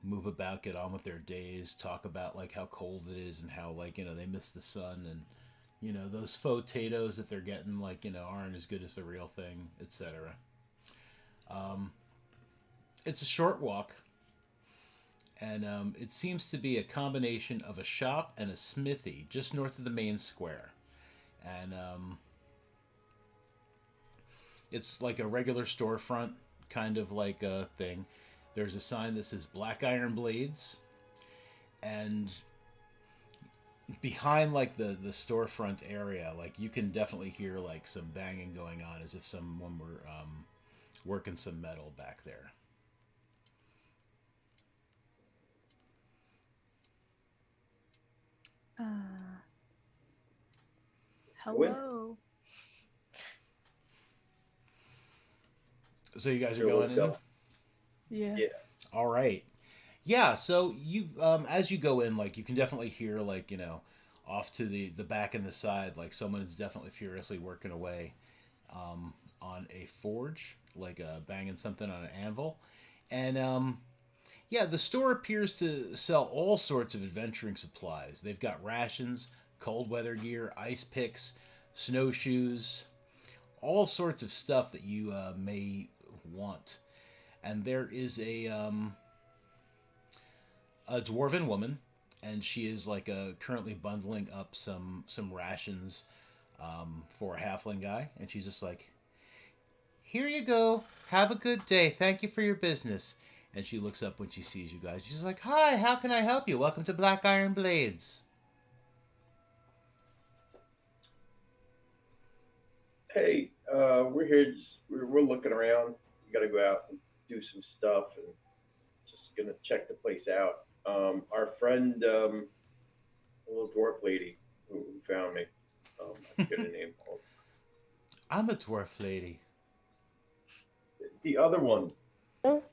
Speaker 1: move about, get on with their days, talk about like how cold it is and how like they miss the sun, and those faux potatoes that they're getting like aren't as good as the real thing, etc. It's a short walk, and it seems to be a combination of a shop and a smithy just north of the main square, and it's like a regular storefront kind of like a thing. There's a sign that says Black Iron Blades, and behind like the storefront area, like you can definitely hear like some banging going on as if someone were working some metal back there.
Speaker 2: Hello.
Speaker 1: So you guys are
Speaker 3: Sure,
Speaker 1: going
Speaker 3: let's
Speaker 1: in?
Speaker 3: go.
Speaker 2: Yeah.
Speaker 3: Yeah.
Speaker 1: All right. Yeah, so you as you go in, like you can definitely hear like, off to the back and the side, like someone is definitely furiously working away on a forge, like banging something on an anvil. And yeah, the store appears to sell all sorts of adventuring supplies. They've got rations, cold weather gear, ice picks, snowshoes, all sorts of stuff that you may want. And there is a dwarven woman, and she is like currently bundling up some rations for a halfling guy, and she's just like, "Here you go. Have a good day. Thank you for your business." And she looks up when she sees you guys. She's like, "Hi, how can I help you? Welcome to Black Iron Blades."
Speaker 3: Hey, we're here. We're looking around. We got to go out and do some stuff, and just gonna check the place out. Our friend, the little dwarf lady who found me. I forget her name.
Speaker 1: I'm a dwarf lady.
Speaker 3: The other one.
Speaker 4: Well,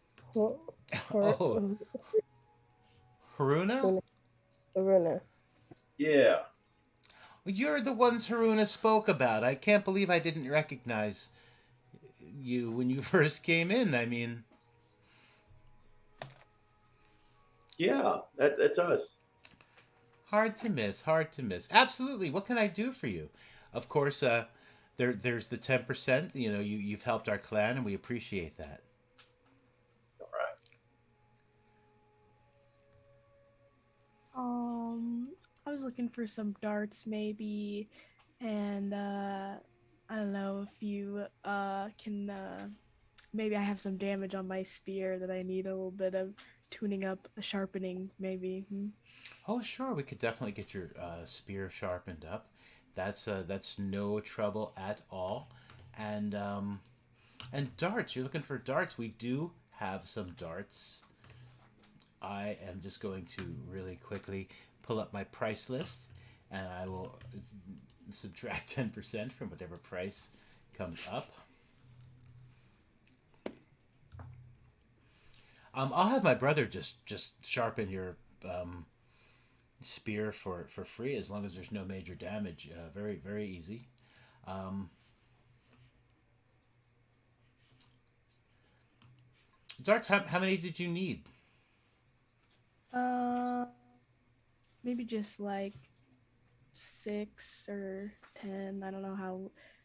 Speaker 1: Oh, Haruna?
Speaker 4: Aruna.
Speaker 3: Yeah.
Speaker 1: You're the ones Haruna spoke about. I can't believe I didn't recognize you when you first came in. I mean,
Speaker 3: Yeah, that's us.
Speaker 1: hard to miss, hard to miss. Absolutely. What can I do for you? Of course, there's the 10%. You know, you've helped our clan, and we appreciate that.
Speaker 3: All right.
Speaker 2: I was looking for some darts maybe, and I don't know if you can maybe I have some damage on my spear that I need a little bit of tuning up, sharpening maybe. Hmm?
Speaker 1: Oh, sure, we could definitely get your spear sharpened up. That's no trouble at all. And darts. You're looking for darts. We do have some darts. I am just going to really quickly pull up my price list, and I will subtract 10% from whatever price comes up. I'll have my brother just sharpen your spear for free as long as there's no major damage. Very very easy. Um, Darts, how many did you need?
Speaker 2: Uh, maybe just like 6 or 10. I don't know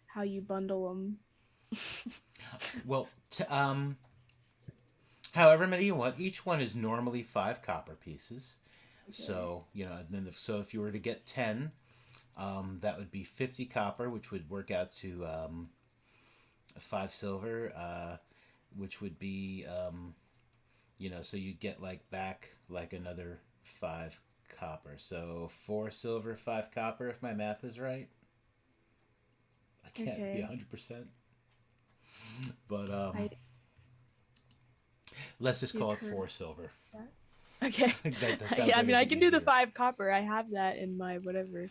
Speaker 2: how you bundle them.
Speaker 1: Well, however many you want. Each one is normally 5 copper pieces.
Speaker 2: Okay.
Speaker 1: So you know, and then so if you were to get 10, that would be 50 copper, which would work out to 5 silver, which would be you know, so you'd get like back like another 5 copper. So 4 silver, 5 copper, if my math is right. I can't be
Speaker 2: Okay.
Speaker 1: 100%, but
Speaker 2: I
Speaker 1: let's just
Speaker 2: give
Speaker 1: call it
Speaker 2: her
Speaker 1: 4 silver.
Speaker 2: that. Okay.
Speaker 1: That sounds
Speaker 2: Yeah, I
Speaker 1: like
Speaker 2: mean,
Speaker 1: it'd
Speaker 2: I
Speaker 1: be
Speaker 2: can do the
Speaker 1: easier.
Speaker 2: 5 copper. I have that in my whatever.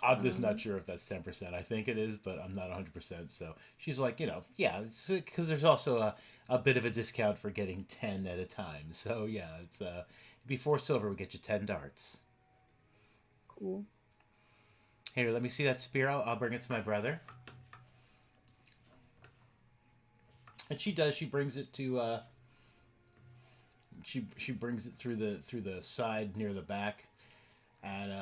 Speaker 1: I'm just not
Speaker 2: Um,
Speaker 1: sure if that's 10%. I think it is, but I'm not 100%. So she's like, you know, yeah, because there's also a bit of a discount for getting 10 at a time. So yeah, it's before silver, we get you 10 darts.
Speaker 2: cool.
Speaker 1: Here, let me see that spear. I'll bring it to my brother. And she does. She brings it to. She brings it through the side near the back, and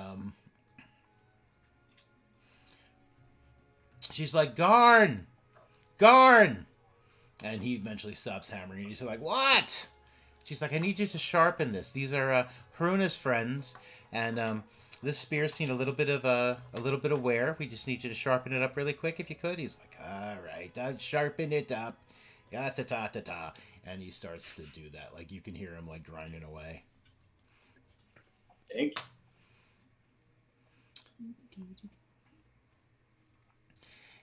Speaker 1: she's like, Garn, Garn, and he eventually stops hammering. And he's like, what? She's like, I need you to sharpen this. These are Haruna's friends, and this spear's seen a little bit of wear. We just need you to sharpen it up really quick, if you could. He's like, all right, I'll sharpen it up. Ya ta ta ta ta, and he starts to do that. Like you can hear him like grinding away.
Speaker 3: Thank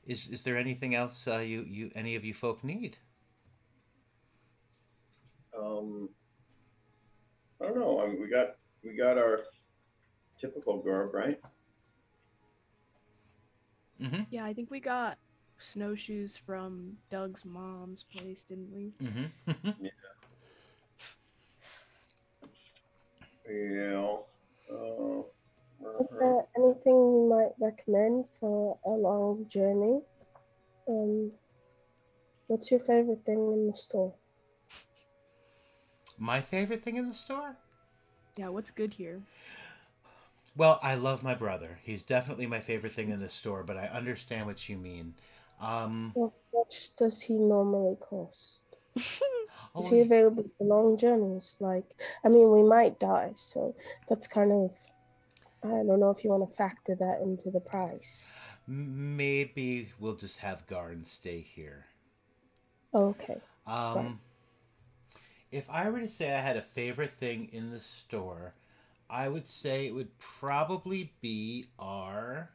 Speaker 1: Is there anything else you any of you folk need?
Speaker 3: you. I don't know. I mean, we got our typical garb, right?
Speaker 1: Mm-hmm.
Speaker 2: Yeah, I think we got snowshoes from Doug's mom's place, didn't we?
Speaker 1: Mm-hmm.
Speaker 3: Yeah.
Speaker 4: Is there anything you might recommend for a long journey? What's your favorite thing in the store?
Speaker 1: My favorite thing in the store?
Speaker 2: Yeah, what's good here?
Speaker 1: Well, I love my brother. He's definitely my favorite thing in the store, but I understand what you mean. Um,
Speaker 4: How much does he normally cost? Is
Speaker 1: oh,
Speaker 4: he available for long journeys? Like, I mean, we might die, so that's kind of, I don't know if you want to factor that into the price.
Speaker 1: maybe we'll just have Garn stay here.
Speaker 4: Okay, right.
Speaker 1: Um, if I were to say I had a favorite thing in the store, I would say it would probably be our.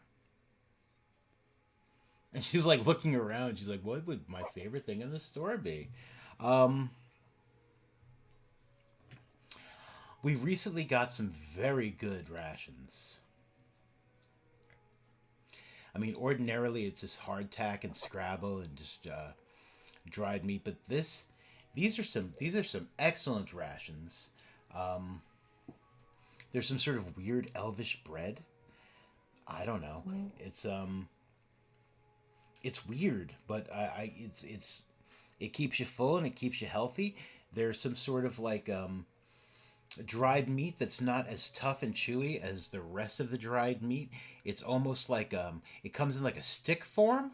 Speaker 1: And she's like looking around. She's like, "What would my favorite thing in the store be?" Um, we recently got some very good rations. I mean, ordinarily it's just hardtack and Scrabble and just dried meat, but these are some excellent rations. Um, there's some sort of weird elvish bread. I don't know.
Speaker 4: Mm.
Speaker 1: It's it's weird, but it keeps you full and it keeps you healthy. There's some sort of like dried meat that's not as tough and chewy as the rest of the dried meat. It's almost like it comes in like a stick form,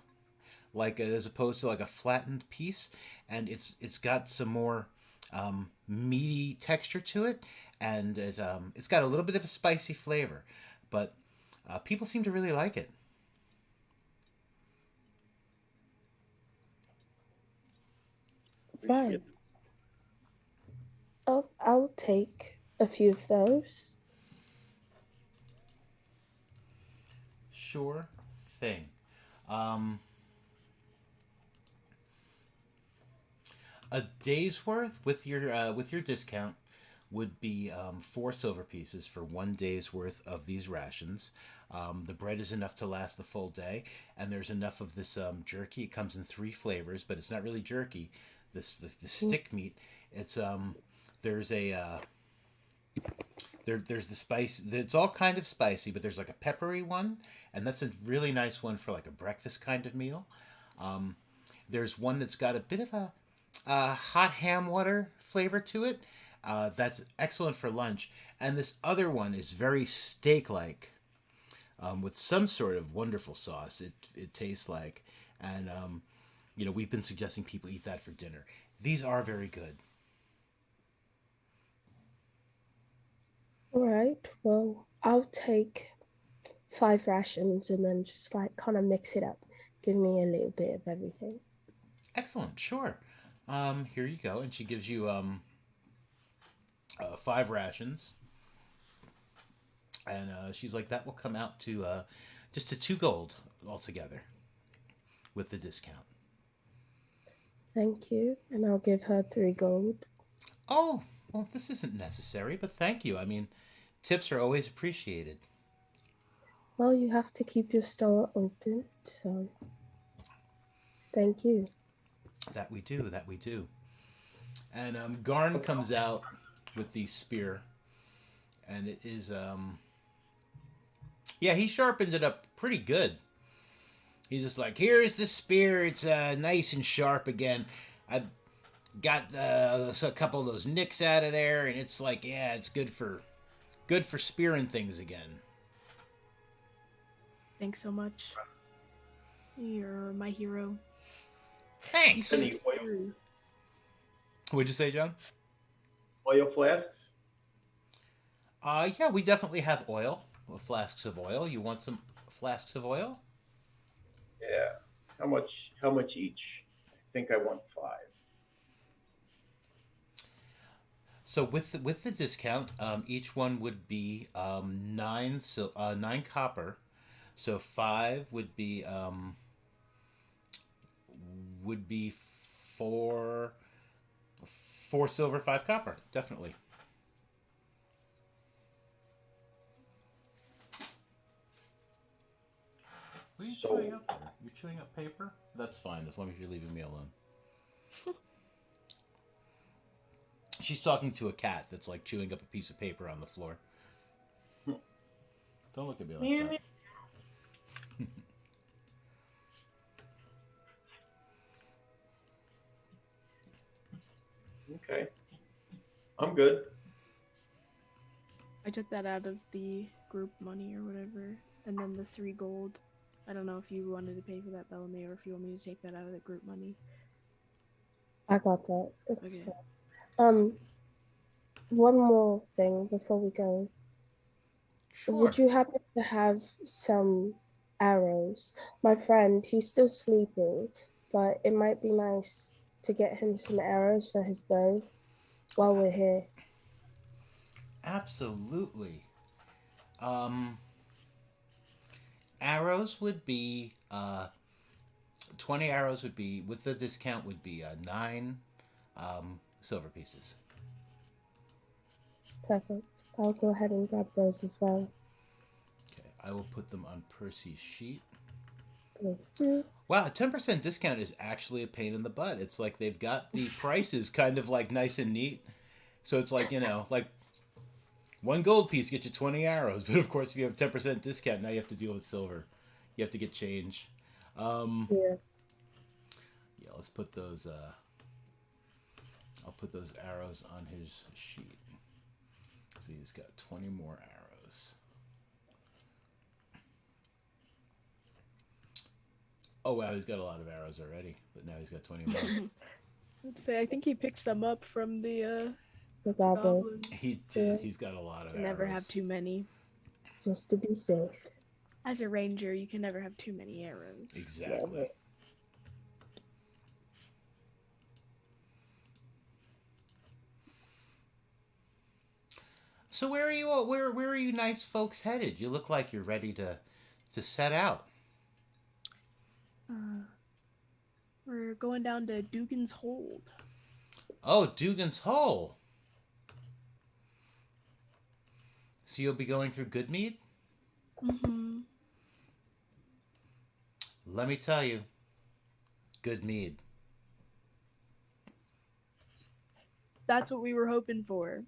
Speaker 1: like as opposed to like a flattened piece, and it's got some more meaty texture to it, and it's got a little bit of a spicy flavor, but people seem to really like it.
Speaker 3: Appreciate
Speaker 4: Fine.
Speaker 3: it.
Speaker 4: I'll take a few of those.
Speaker 1: Sure thing. Um, a day's worth with your discount would be 4 silver pieces for 1 day's worth of these rations. The bread is enough to last the full day, and there's enough of this jerky. It comes in 3 flavors, but it's not really jerky. The
Speaker 4: Mm.
Speaker 1: stick meat. It's there's a there's the spice. It's all kind of spicy, but there's like a peppery one, and that's a really nice one for like a breakfast kind of meal. Um, there's one that's got a bit of a hot ham water flavor to it. That's excellent for lunch. And this other one is very steak like, with some sort of wonderful sauce. It tastes like, and we've been suggesting people eat that for dinner. These are very good.
Speaker 4: All right. Well, I'll take 5 rations and then just like kind of mix it up. Give me a little bit of everything.
Speaker 1: Excellent. Sure. Here you go. And she gives you 5 rations, and she's like, that will come out to just to 2 gold altogether with the discount.
Speaker 4: Thank you. And I'll give her 3 gold.
Speaker 1: Oh, well, this isn't necessary, but thank you. I mean, tips are always appreciated.
Speaker 4: Well, you have to keep your store open, so thank you.
Speaker 1: That we do. That we do. And Garn comes out with the spear, and it is yeah, he sharpened it up pretty good. He's just like, here's the spear. It's nice and sharp again. I got a couple of those nicks out of there, and it's like, yeah, it's good for spearing things again.
Speaker 2: Thanks so much. You're my hero.
Speaker 1: Thanks.
Speaker 3: Any oil,
Speaker 1: What'd you say, John?
Speaker 3: oil flasks?
Speaker 1: Yeah, we definitely have oil. Flasks of oil. You want some flasks of oil?
Speaker 3: Yeah. How much? How much each? I think I want 5.
Speaker 1: So with the discount, each one would be 9 copper. So 5 would be 4 silver, 5 copper. Definitely. What are you
Speaker 3: So
Speaker 1: chewing up there? You're chewing up paper? That's fine, as long as you're leaving me alone. She's talking to a cat that's like chewing up a piece of paper on the floor. Don't look at me like that.
Speaker 3: okay, I'm good.
Speaker 2: I took that out of the group money or whatever, and then the 3 gold. I don't know if you wanted to pay for that, Bellamy, or if you want me to take that out of the group money.
Speaker 4: I got that. It's
Speaker 2: Okay.
Speaker 4: fine. One more thing before we go.
Speaker 1: Sure.
Speaker 4: Would you happen to have some arrows? My friend, he's still sleeping, but it might be nice to get him some arrows for his bow while we're here.
Speaker 1: Absolutely. Um, Arrows would be 20 arrows would be with the discount would be 9 silver pieces.
Speaker 4: Perfect. I'll go ahead and grab those as well.
Speaker 1: Okay, I will put them on Percy's sheet.
Speaker 4: Thank you.
Speaker 1: Wow, a 10% discount is actually a pain in the butt. It's like they've got the prices kind of like nice and neat. So it's like, like 1 gold piece gets you 20 arrows. But of course, if you have 10% discount, now you have to deal with silver. You have to get change. Um,
Speaker 4: Yeah.
Speaker 1: yeah, let's put those. I'll put those arrows on his sheet. So he's got 20 more arrows. Oh wow, he's got a lot of arrows already, but now he's got 20 more.
Speaker 2: I'd say I think he picked some up from the
Speaker 4: goblin,
Speaker 2: goblins.
Speaker 1: He
Speaker 4: Yeah.
Speaker 1: did. He's got a lot of
Speaker 2: Can
Speaker 1: arrows.
Speaker 2: never have too many.
Speaker 4: just to be safe.
Speaker 2: As a ranger, you can never have too many arrows.
Speaker 1: Exactly.
Speaker 4: Never.
Speaker 1: So where are you? Where are you, nice folks, headed? You look like you're ready to set out.
Speaker 2: We're going down to Dugan's Hold.
Speaker 1: Oh, Dugan's Hole. So you'll be going through Goodmead?
Speaker 2: Mm-hmm.
Speaker 1: Let me tell you, Goodmead.
Speaker 2: That's what we were hoping for.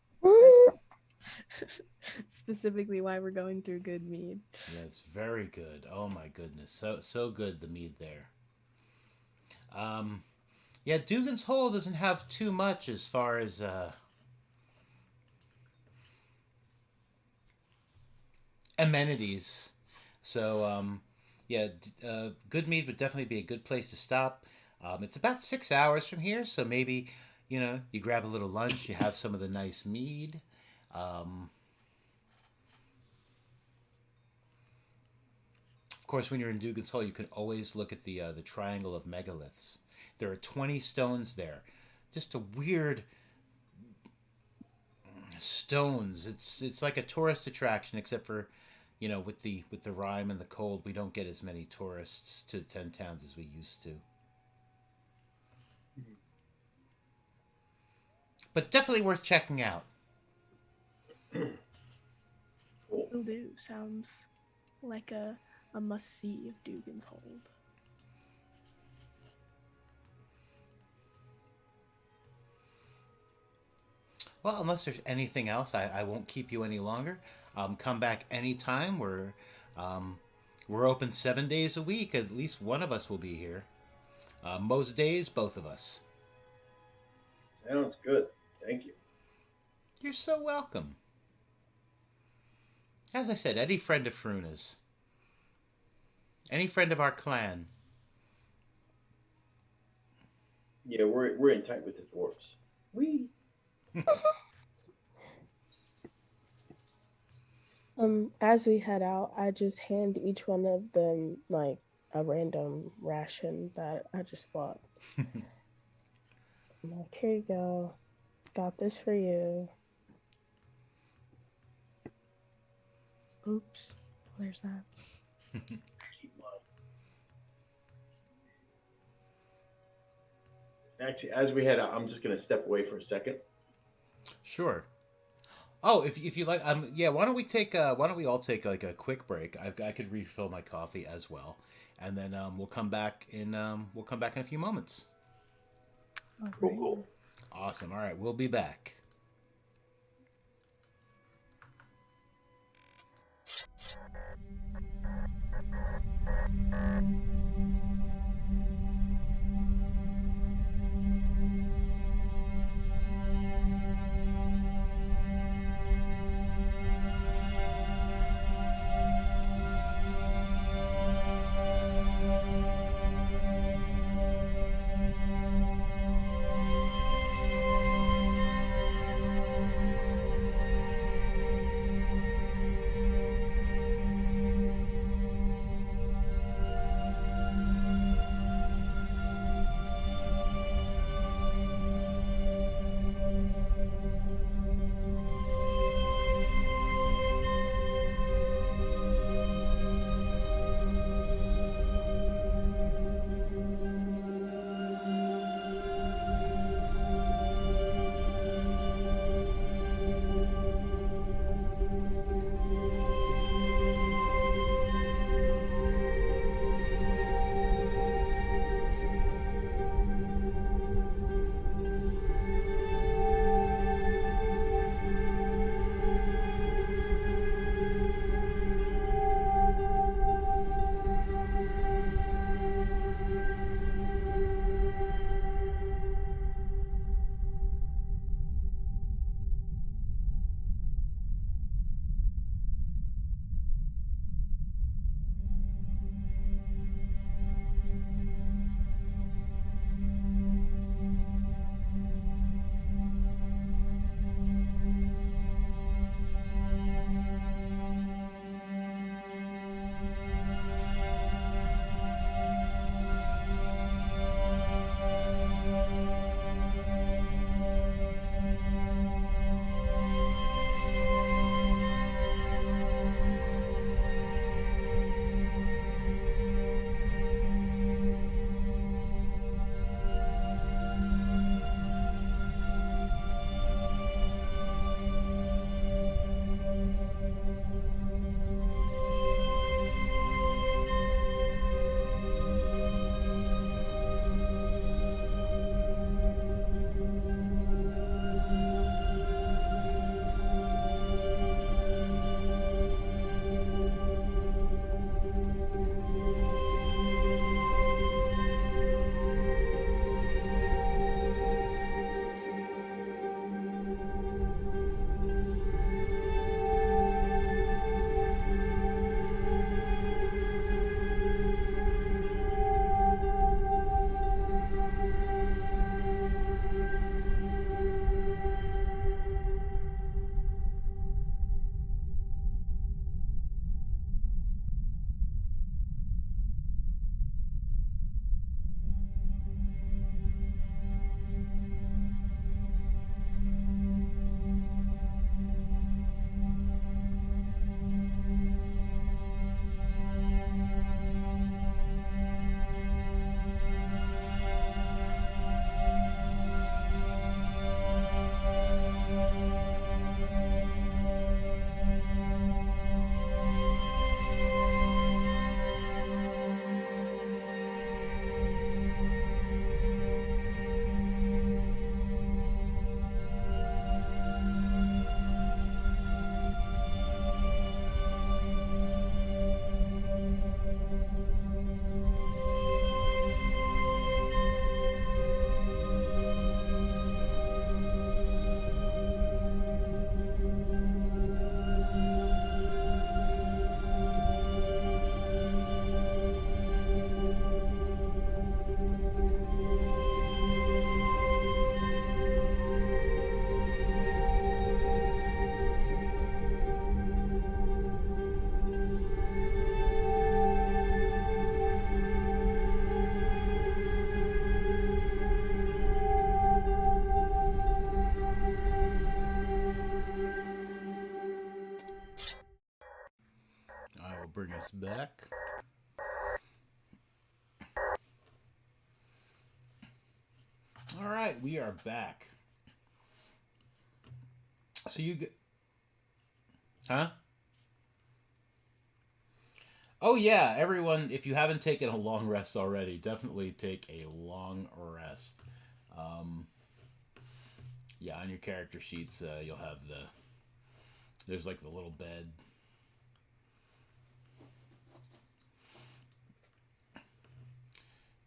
Speaker 2: Specifically why we're going through good mead.
Speaker 1: Yeah, it's very good. Oh my goodness, so good, the mead there. Yeah, Dugan's Hole doesn't have too much as far as amenities. So yeah, Goodmead would definitely be a good place to stop. It's about 6 hours from here, so maybe you grab a little lunch, you have some of the nice mead. Of course, when you're in Dugan's Hole, you can always look at the triangle of megaliths. There are 20 stones there, just a weird stones. It's like a tourist attraction, except for with the rime and the cold, we don't get as many tourists to 10 towns as we used to. But definitely worth checking out.
Speaker 2: Will do. Sounds like a must-see of Dugan's Hold.
Speaker 1: Well, unless there's anything else, I won't keep you any longer. Come back anytime. We're open 7 days a week. At least one of us will be here. Most days, both of us.
Speaker 3: Sounds good. Thank you.
Speaker 1: You're so welcome. As I said, any friend of Fruna's. Any friend of our clan.
Speaker 3: Yeah, we're in tight with the dwarves. We.
Speaker 4: As we head out, I just hand each one of them like a random ration that I just bought. I'm like, here you go. Got this for you.
Speaker 2: Oops. There's that.
Speaker 3: Actually, as we head out, I'm just gonna step away for a second.
Speaker 1: Sure. Oh, if you like, yeah. Why don't we all take like a quick break? I could refill my coffee as well, and then we'll come back in a few moments.
Speaker 3: Cool.
Speaker 1: Awesome. All right, we'll be back. bring us back. All right, we are back. So you get, huh? Oh yeah, everyone! If you haven't taken a long rest already, definitely take a long rest. Um, yeah, on your character sheets, you'll have there's like the little bed.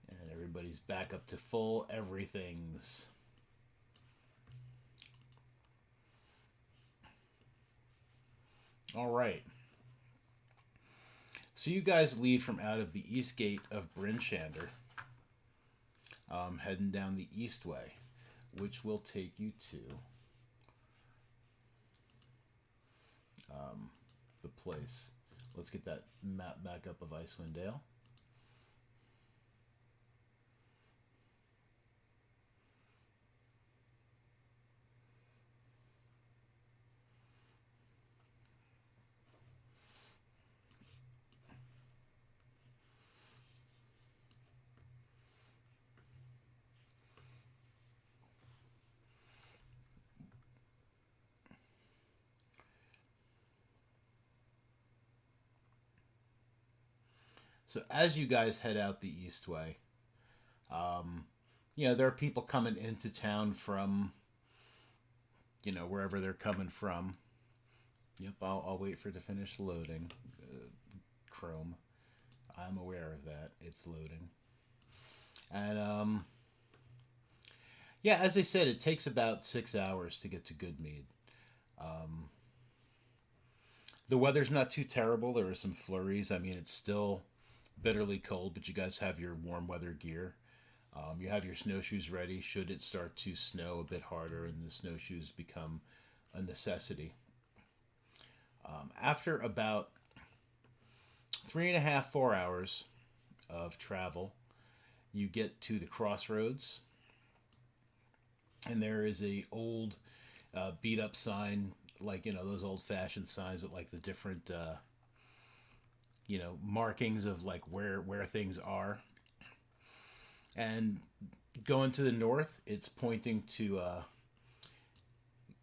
Speaker 1: And everybody's back up to full everything's. All right. So you guys leave from out of the east gate of Bryn Shander, heading down the east way, which will take you to the place. Let's get that map back up of Icewind Dale. So as you guys head out the east way, um, there are people coming into town from, wherever they're coming from. Yep, I'll wait for it to finish loading. Chrome. I'm aware of that. It's loading. And, yeah, as I said, it takes about 6 hours to get to Goodmead. Um, the weather's not too terrible. There are some flurries. I mean, it's still bitterly cold, but you guys have your warm weather gear. You have your snowshoes ready should it start to snow a bit harder and the snowshoes become a necessity. After about 3.5, 4 hours of travel, you get to the crossroads, and there is a old beat up sign, like those old fashioned signs with like the different markings of like where things are. And going to the north, it's pointing to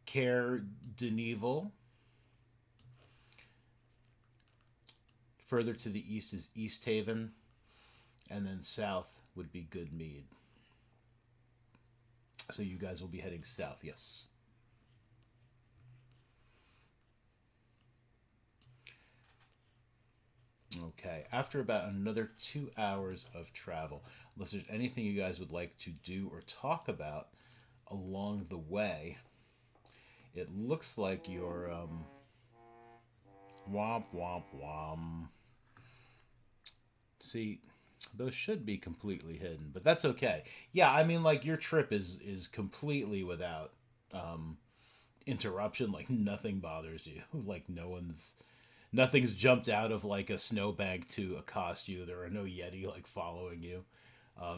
Speaker 1: Caer Dineval. Further to the east is East Haven, and then south would be Goodmead. So you guys will be heading south, yes. Okay, after about another 2 hours of travel, unless there's anything you guys would like to do or talk about along the way, it looks like you're womp womp womp. See, those should be completely hidden, but that's okay. Yeah, I mean, like your trip is completely without interruption. Like nothing bothers you. Like nothing's jumped out of like a snowbank to accost you. There are no Yeti like following you.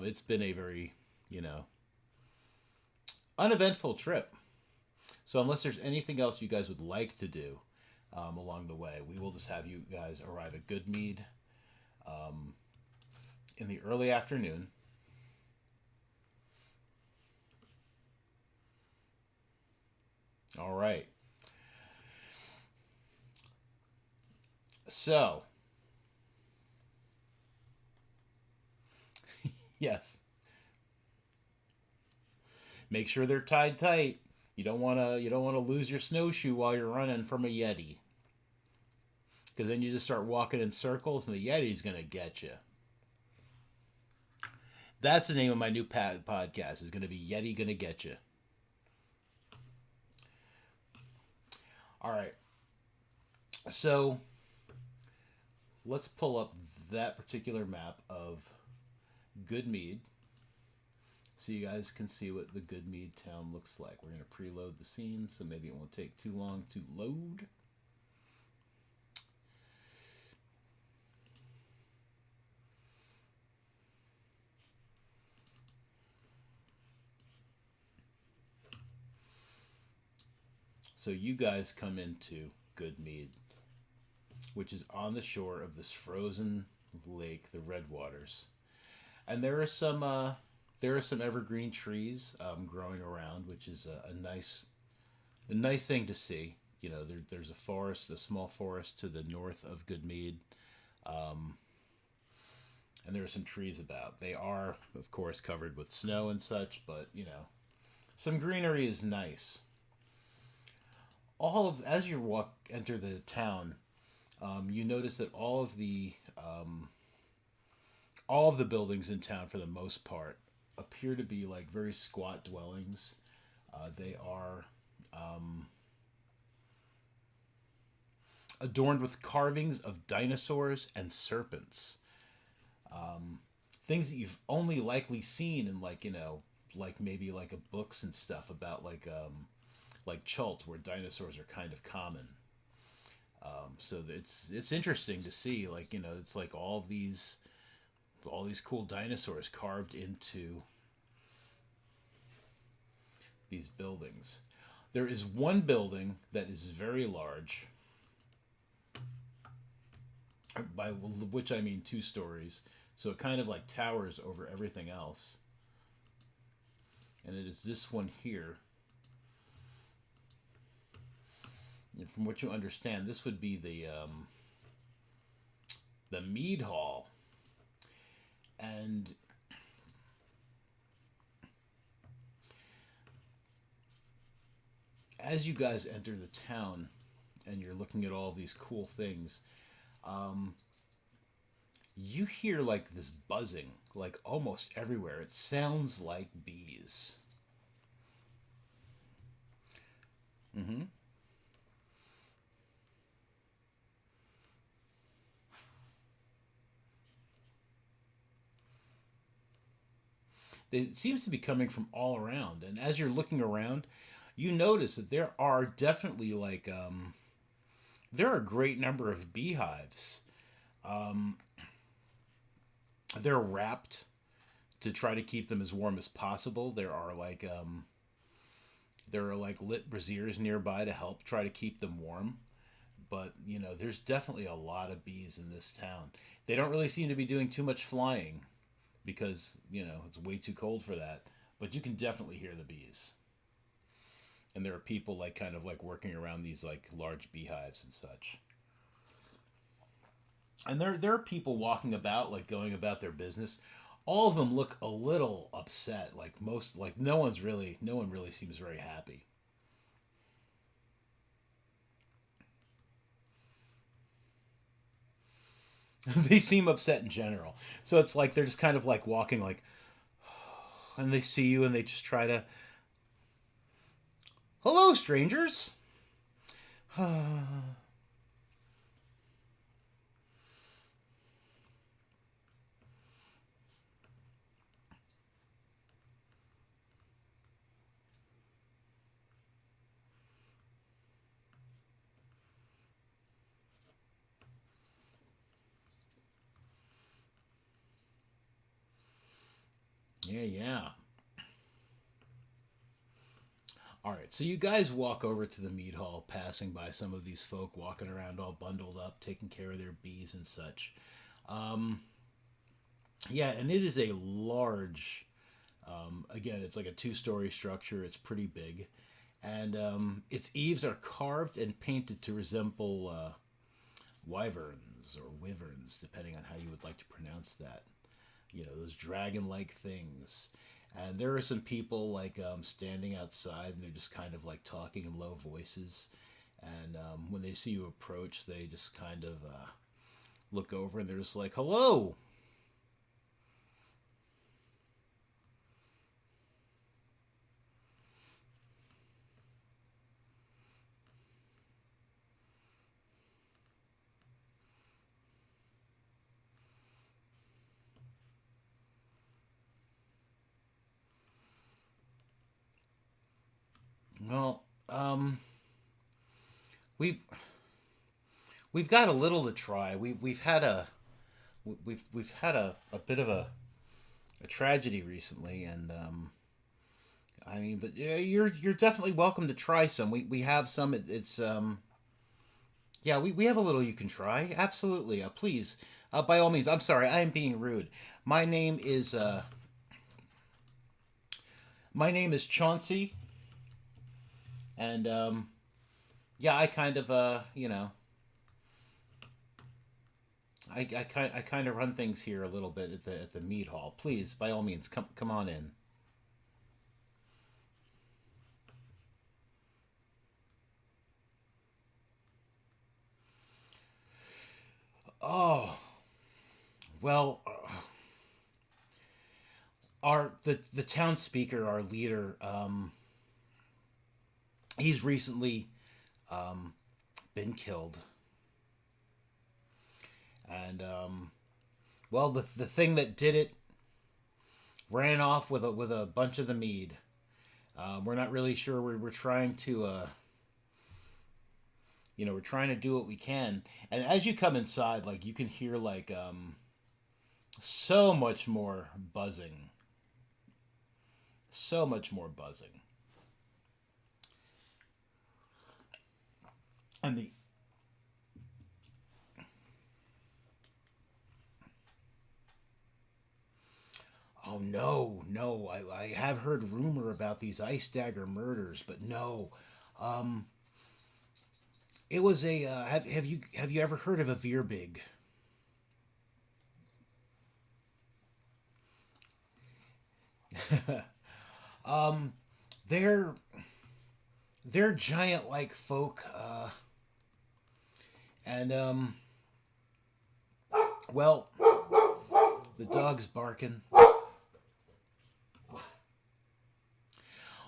Speaker 1: It's been a very uneventful trip. So unless there's anything else you guys would like to do along the way, we will just have you guys arrive at Goodmead in the early afternoon. All right. So, yes. Make sure they're tied tight. You don't want to lose your snowshoe while you're running from a Yeti. Because then you just start walking in circles and the Yeti's going to get you. That's the name of my new podcast. Is going to be Yeti Gonna Get You. All right. So let's pull up that particular map of Goodmead so you guys can see what the Goodmead town looks like. We're going to preload the scene, so maybe it won't take too long to load. So you guys come into Goodmead which is on the shore of this frozen lake, the Redwaters. And there are some evergreen trees growing around, which is a nice thing to see. There's a forest, a small forest to the north of Goodmead, um, and there are some trees about. They are, of course, covered with snow and such, but some greenery is nice. As you enter the town, you notice that all of the buildings in town, for the most part, appear to be like very squat dwellings. They are adorned with carvings of dinosaurs and serpents. Things that you've only likely seen in, like maybe like a books and stuff about, like Chult, where dinosaurs are kind of common. So it's interesting to see, it's like all these cool dinosaurs carved into these buildings. There is one building that is very large, by which I mean 2 stories. So it kind of like towers over everything else. And it is this one here. And from what you understand, this would be the Mead Hall. And as you guys enter the town and you're looking at all these cool things, um, you hear like this buzzing, like almost everywhere. It sounds like bees. Mm-hmm. It seems to be coming from all around. And as you're looking around, you notice that there are definitely there are a great number of beehives. Um, they're wrapped to try to keep them as warm as possible. There are like lit braziers nearby to help try to keep them warm. But there's definitely a lot of bees in this town. They don't really seem to be doing too much flying because it's way too cold for that. But you can definitely hear the bees, and there are people like kind of like working around these like large beehives and such. And there are people walking about, like going about their business. All of them look a little upset. Like no one really seems very happy. They seem upset in general. So it's like they're just kind of like walking like, and they see you and they just try to, hello, strangers. Yeah, yeah. All right, so you guys walk over to the mead hall, passing by some of these folk walking around all bundled up, taking care of their bees and such. Um, yeah, and it is a large. Again, it's like a 2 story structure. It's pretty big, and its eaves are carved and painted to resemble wyverns or wyverns, depending on how you would like to pronounce that. Those dragon-like things. And there are some people like standing outside, and they're just kind of like talking in low voices. And when they see you approach, they just kind of look over, and they're just like, "Hello." Well, we've we've got a little to try. We've had a bit of a tragedy recently, and I mean, but yeah, you're definitely welcome to try some. We have some. Yeah, we have a little you can try. Absolutely. Please, by all means. I'm sorry, I am being rude. My name is my name is Chauncey, and yeah, I kind of I kind of run things here a little bit at the meat hall. Please, by all means, come on in. Oh well, our the town speaker, our leader, he's recently um, been killed, and well, the thing that did it ran off with a bunch of the mead. We're not really sure. We're trying to we're trying to do what we can. And as you come inside, like you can hear like so much more buzzing, so much more buzzing, and the oh no, no, I have heard rumor about these ice dagger murders, but no, um, it was a have you ever heard of a Veerbig? um, they're they're giant like folk, and well, the dog's barking.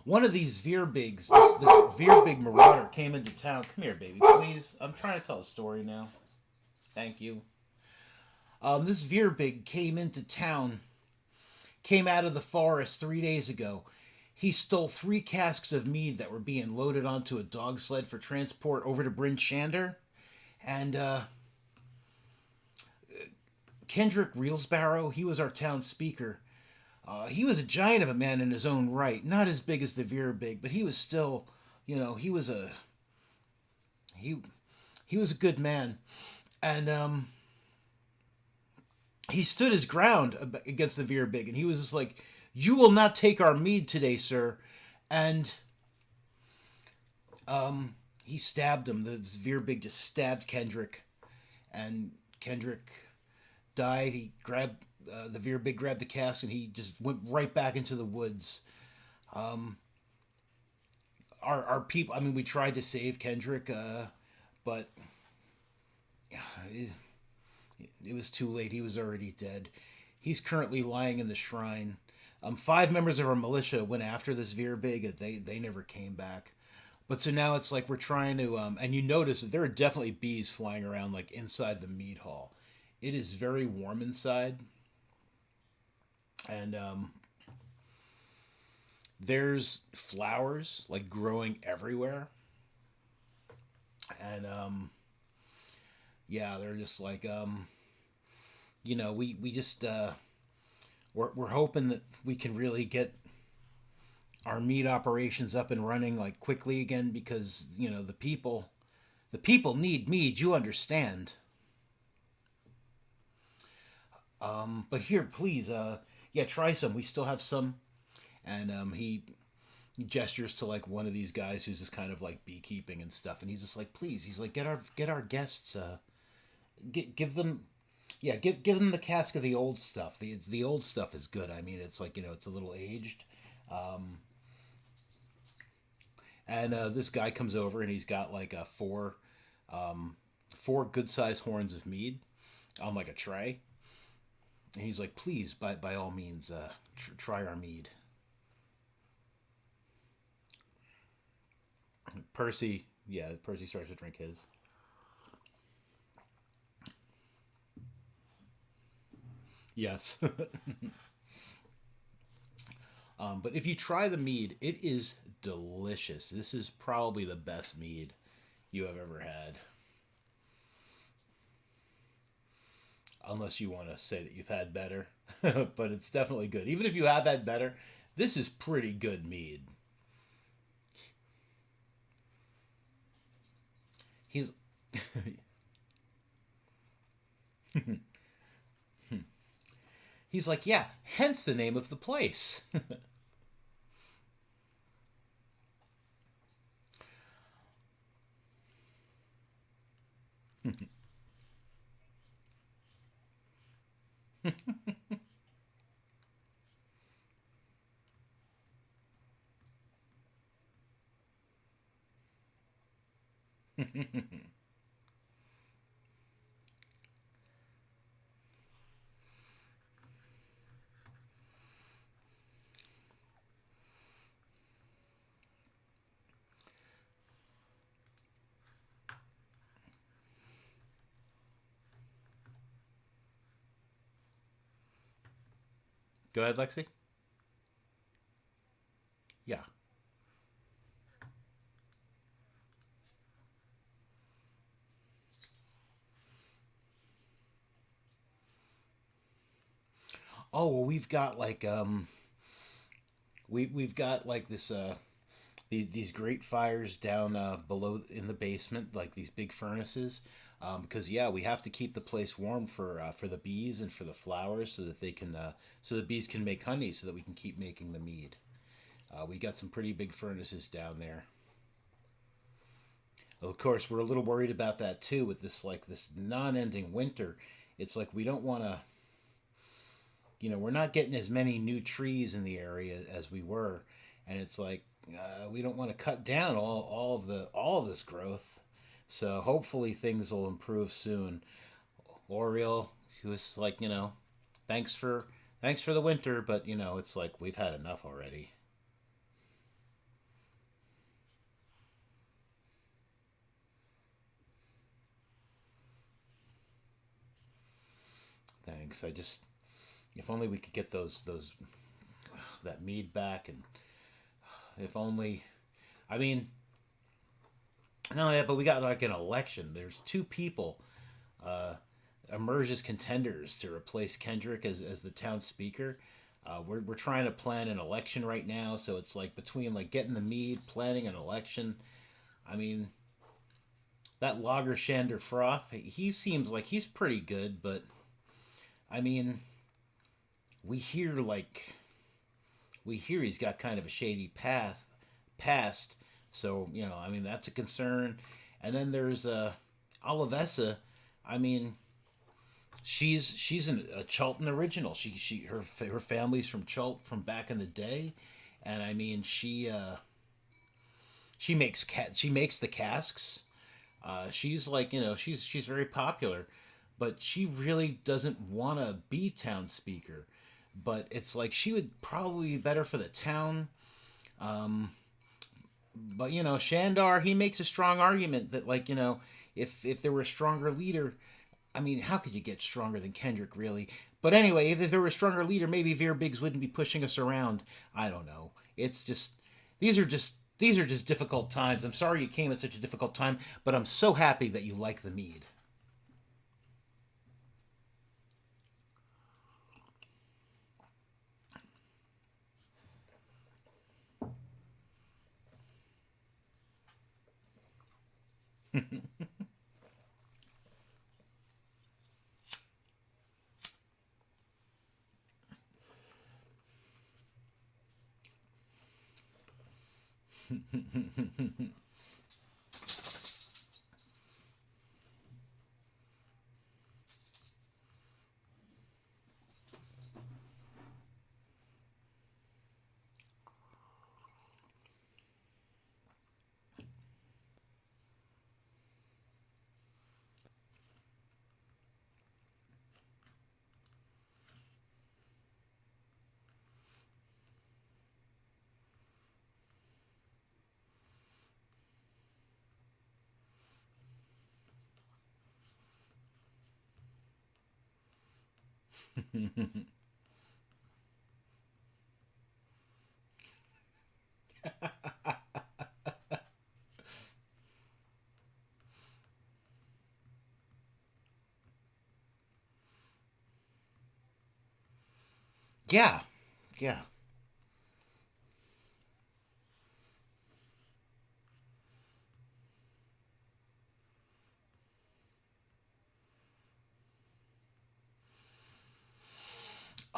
Speaker 1: One of these Veerbigs, this Veerbig marauder came into town. Come here, baby, please. I'm trying to tell a story now. Thank you. This Veerbig came into town, came out of the forest 3 days ago. He stole 3 casks of mead that were being loaded onto a dog sled for transport over to Bryn Shander. And Kendrick Reelsbarrow, he was our town speaker. He was a giant of a man in his own right, not as big as the Veerbig, but he was still, he was he he was a good man, and he stood his ground against the Veerbig, and he was just like, "You will not take our mead today, sir," and he stabbed him. The Veerbig just stabbed Kendrick, and Kendrick died. He grabbed the Veerbig grabbed the cask and he just went right back into the woods. Um, our people. I mean, we tried to save Kendrick, but it, it was too late. He was already dead. He's currently lying in the shrine. 5 members of our militia went after this Veerbig. They never came back. But so now it's like we're trying to, and you notice that there are definitely bees flying around like inside the mead hall. It is very warm inside, and there's flowers like growing everywhere, and yeah, they're just like we just we're hoping that we can really get our meat operations up and running like quickly again because the people need meat. You understand. But here, please, yeah, try some. We still have some, and he gestures to like one of these guys who's just kind of like beekeeping and stuff, and he's just like, please, he's like, get our guests, give them, yeah, give them the cask of the old stuff. The old stuff is good. I mean, it's like it's a little aged, and this guy comes over and he's got like four good sized horns of mead on like a tray. And he's like, please, by all means, try our mead. Percy starts to drink his. Yes. But if you try the mead, it is delicious. This is probably the best mead you have ever had. Unless you want to say that you've had better. But it's definitely good. Even if you have had better, this is pretty good mead. He's He's like, yeah, hence the name of the place. Go ahead, Lexi. Yeah. Oh, well, we've got like this these great fires down below in the basement, like these big furnaces. Because yeah, we have to keep the place warm for the bees and for the flowers, so that they can so the bees can make honey, so that we can keep making the mead. We got some pretty big furnaces down there. Of course, we're a little worried about that too with this non-ending winter. It's like we don't want to, we're not getting as many new trees in the area as we were, and it's like we don't want to cut down all of this growth. So hopefully things will improve soon. Oriel, he was like, thanks for thanks for the winter, but it's like we've had enough already. Thanks. I just if only we could get those that mead back, and if only. I mean, no, yeah, but we got like an election. There's two people uh, emerge as contenders to replace Kendrick as the town speaker. We're trying to plan an election right now, so it's like between like getting the mead, planning an election. I mean, that Lager Shander Froth, he seems like he's pretty good, but I mean, we hear like we hear he's got kind of a shady past. So I mean that's a concern. And then there's Olivessa. I mean, she's a Chulton original. Her family's from from back in the day, and I mean she makes the casks. She's like she's very popular, but she really doesn't want to be town speaker. But it's like she would probably be better for the town. Um, but Shandar, he makes a strong argument that like if there were a stronger leader, I mean, how could you get stronger than Kendrick, really? But anyway, if there were a stronger leader, maybe Veer Biggs wouldn't be pushing us around. I don't know. It's just these are just difficult times. I'm sorry you came at such a difficult time, but I'm so happy that you like the mead. Yeah, yeah.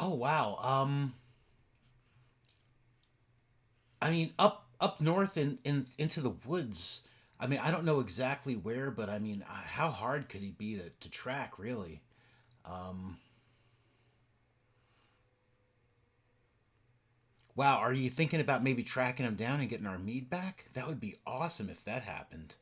Speaker 1: Oh wow. I mean, up north in into the woods. I mean, I don't know exactly where, but I mean, how hard could he be to track, really? Um, wow, are you thinking about maybe tracking him down and getting our mead back? That would be awesome if that happened.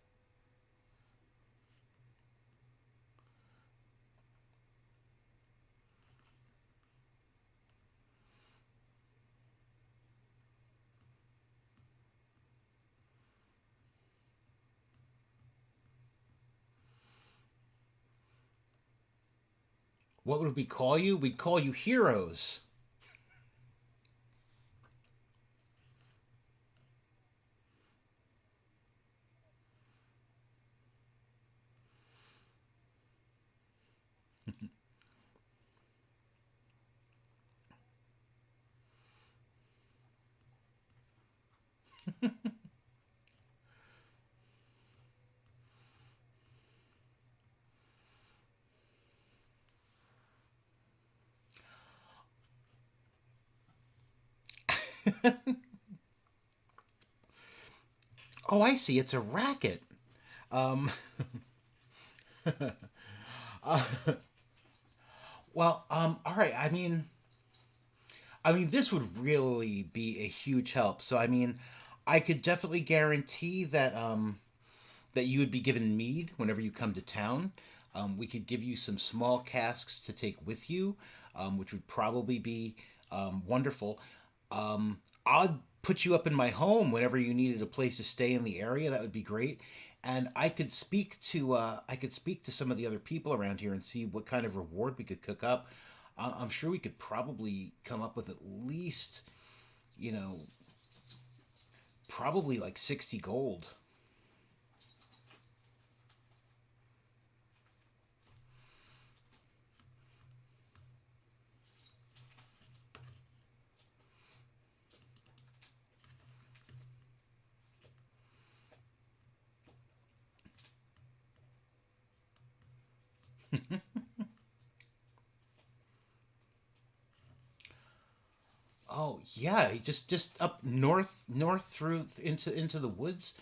Speaker 1: What would we call you? We'd call you heroes. Oh, I see. It's a racket. Um, uh, well, all right. I mean, this would really be a huge help. So, I mean, I could definitely guarantee that you would be given mead whenever you come to town. We could give you some small casks to take with you, which would probably be wonderful. I'd put you up in my home whenever you needed a place to stay in the area. That would be great. And I could speak to some of the other people around here and see what kind of reward we could cook up. I'm sure we could probably come up with at least, you know, probably like 60 gold. Oh yeah, just up north through into the woods.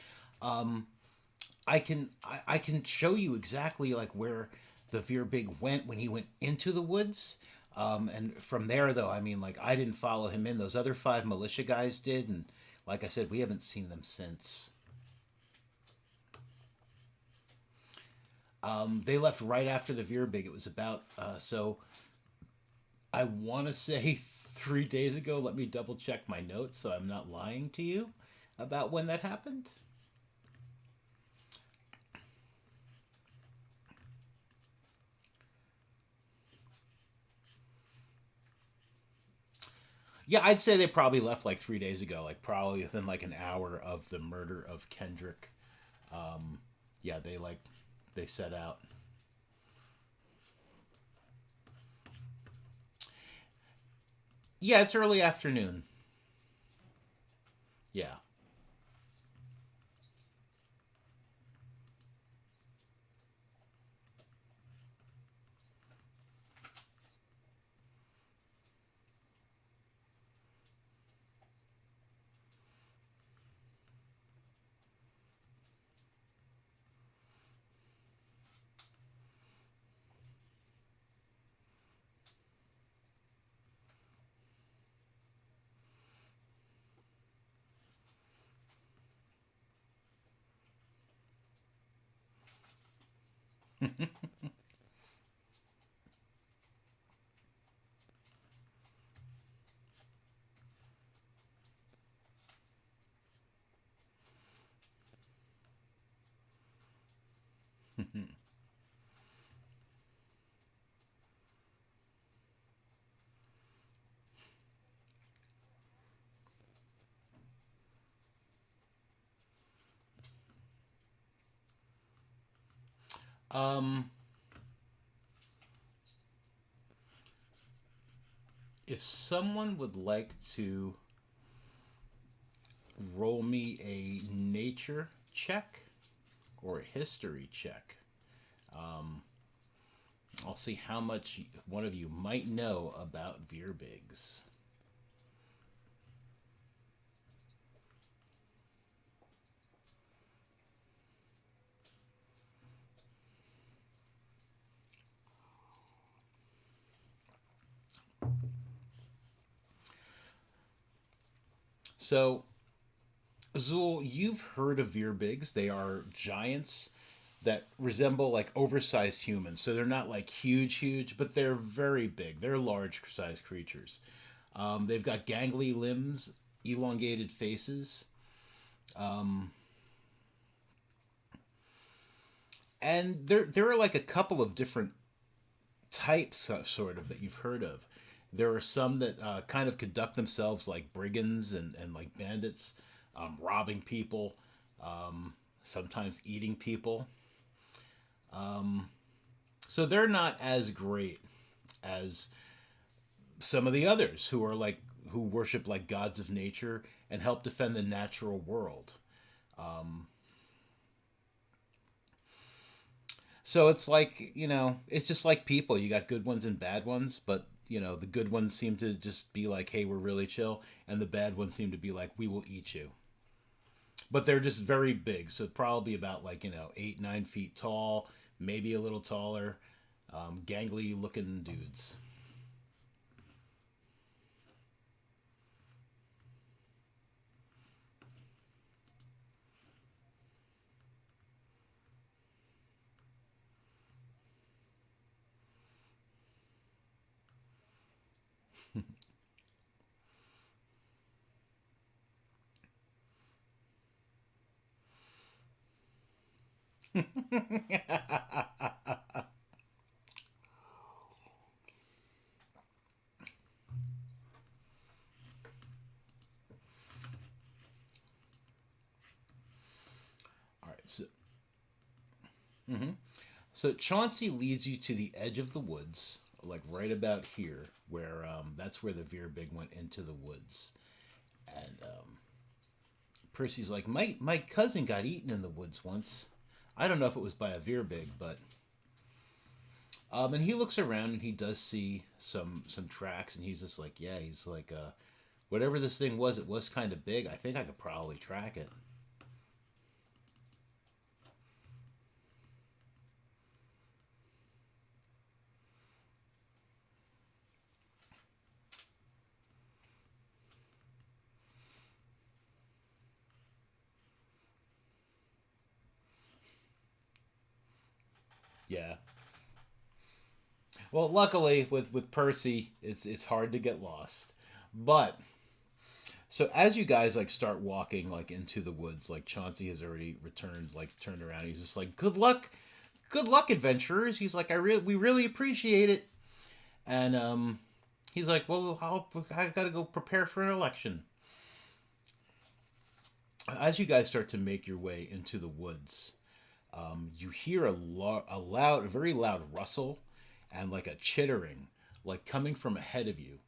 Speaker 1: Um, I can show you exactly like where the Veerbig went when he went into the woods. And from there though, I mean like I didn't follow him in. Those other five militia guys did, and like I said, we haven't seen them since. They left right after the Veerbig. It was about so I want to say 3 days ago. Let me double check my notes so I'm not lying to you about when that happened. Yeah, I'd say they probably left like 3 days ago, like probably within like an hour of the murder of Kendrick. Um, yeah, they set out. Yeah, it's early afternoon. Yeah. um, if someone would like to roll me a nature check or a history check, I'll see how much one of you might know about Veerbigs. So, Azul, you've heard of Veerbigs. They are giants that resemble like oversized humans. So they're not like huge, huge, but they're very big. They're large sized creatures. They've got gangly limbs, elongated faces, and there are like a couple of different types, sort of, that you've heard of. There are some that kind of conduct themselves like brigands and like bandits, robbing people, sometimes eating people. So they're not as great as some of the others who are like who worship like gods of nature and help defend the natural world. So it's like, it's just like people. You got good ones and bad ones, but the good ones seem to just be like, "Hey, we're really chill," and the bad ones seem to be like, "We will eat you." But they're just very big, so probably about like 8, 9 feet tall, maybe a little taller, gangly looking dudes. All right, so mhm. So Chauncey leads you to the edge of the woods, like right about here, where that's where the Veer Big went into the woods. And Percy's like, my cousin got eaten in the woods once. I don't know if it was by a Veer Big, but and he looks around and he does see some tracks, and he's just like, yeah, he's like, whatever this thing was, it was kind of big. I think I could probably track it. Yeah. Well, luckily with Percy, it's hard to get lost. But so as you guys like start walking like into the woods, like Chauncey has already returned, like turned around. He's just like, good luck, adventurers." He's like, we really appreciate it. And he's like, well, I gotta go prepare for an election. As you guys start to make your way into the woods, you hear a very loud rustle, and like a chittering, like coming from ahead of you.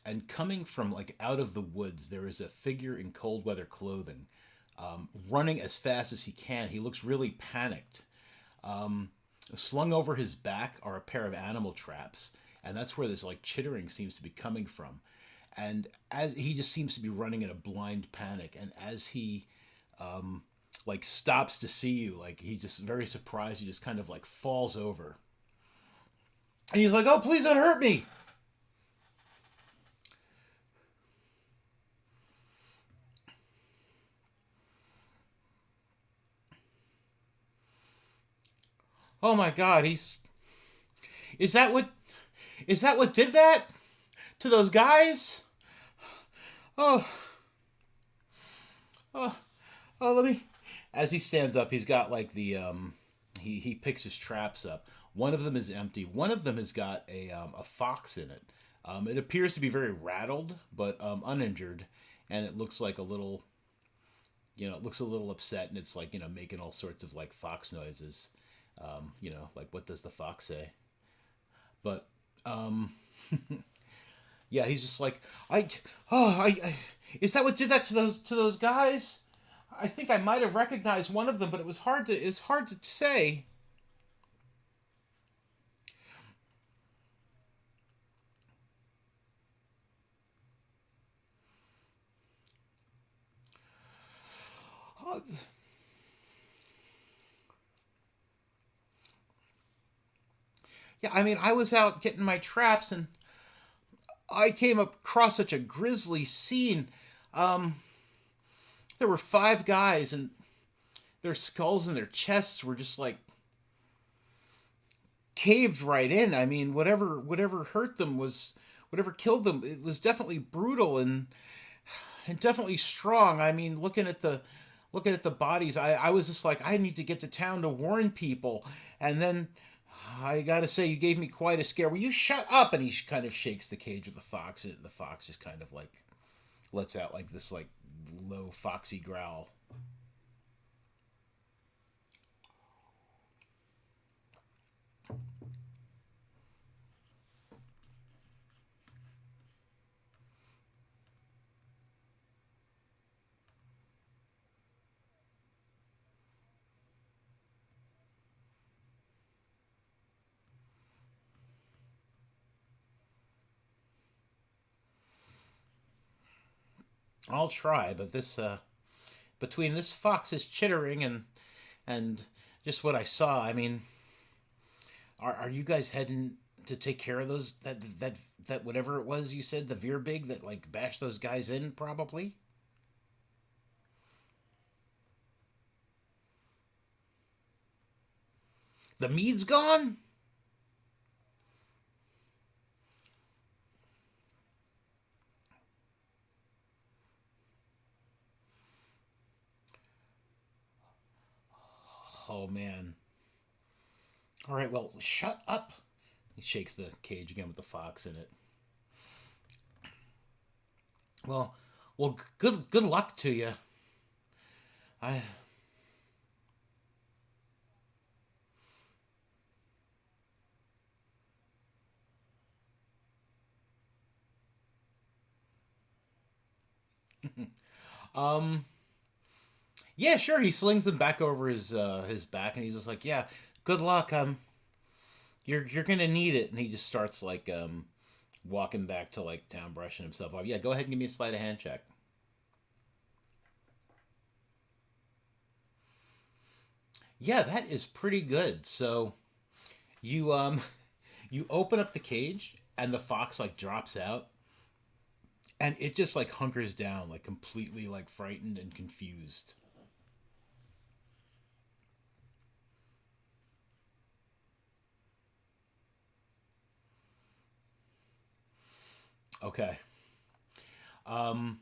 Speaker 1: And coming from like out of the woods, there is a figure in cold weather clothing, running as fast as he can. He looks really panicked. Um, Slung over his back are a pair of animal traps, and that's where this like chittering seems to be coming from. And as he just seems to be running in a blind panic, and as he like stops to see you, like he just very surprised, he just kind of like falls over, and he's like, "Oh, please don't hurt me." Oh my God, he's is that what is that what did that to those guys? Oh, oh, oh, let me. As he stands up, he's got like the he picks his traps up. One of them is empty. One of them has got a fox in it. It appears to be very rattled, but uninjured, and it looks like a little, it looks a little upset, and it's like making all sorts of like fox noises. Like what does the fox say? But um, yeah, he's just like, I is that what did that to those guys? I think I might have recognized one of them, but it's hard to say. Uh, yeah, I mean, I was out getting my traps and I came across such a grisly scene. Um, there were five guys and their skulls and their chests were just like caved right in. I mean, whatever hurt them was whatever killed them. It was definitely brutal and definitely strong. I mean, looking at the bodies, I was just like, I need to get to town to warn people. And then I gotta say, you gave me quite a scare. Will you shut up? And he kind of shakes the cage of the fox, and the fox just kind of like lets out like this like low foxy growl. I'll try, but this between this fox's chittering and just what I saw, I mean, are you guys heading to take care of those that whatever it was you said the veer big that like bashed those guys in probably? The mead's gone. Oh man. All right, well, shut up. He shakes the cage again with the fox in it. Well, good luck to you. I um yeah, sure. He slings them back over his back, and he's just like, yeah, good luck. You're gonna need it. And he just starts like walking back to like town, brushing himself off. Yeah, go ahead and give me a sleight of hand check. Yeah, that is pretty good. So you you open up the cage, and the fox like drops out, and it just like hunkers down, like completely like frightened and confused. Okay. Um,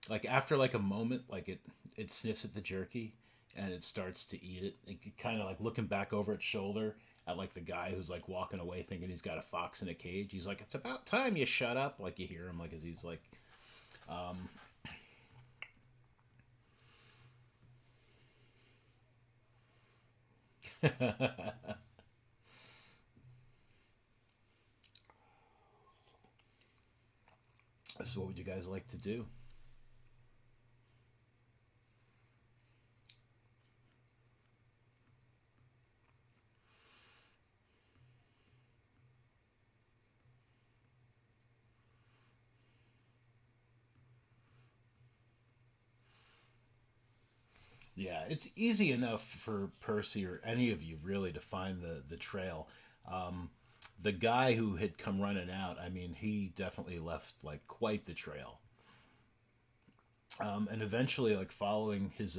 Speaker 1: like after like a moment, like it sniffs at the jerky and it starts to eat it. It kind of like looking back over its shoulder at like the guy who's like walking away thinking he's got a fox in a cage. He's like, "It's about time you shut up." Like you hear him like as he's like, um, so what would you guys like to do? Yeah, it's easy enough for Percy or any of you really to find the trail. Um, the guy who had come running out, I mean, he definitely left like quite the trail. And eventually, like following his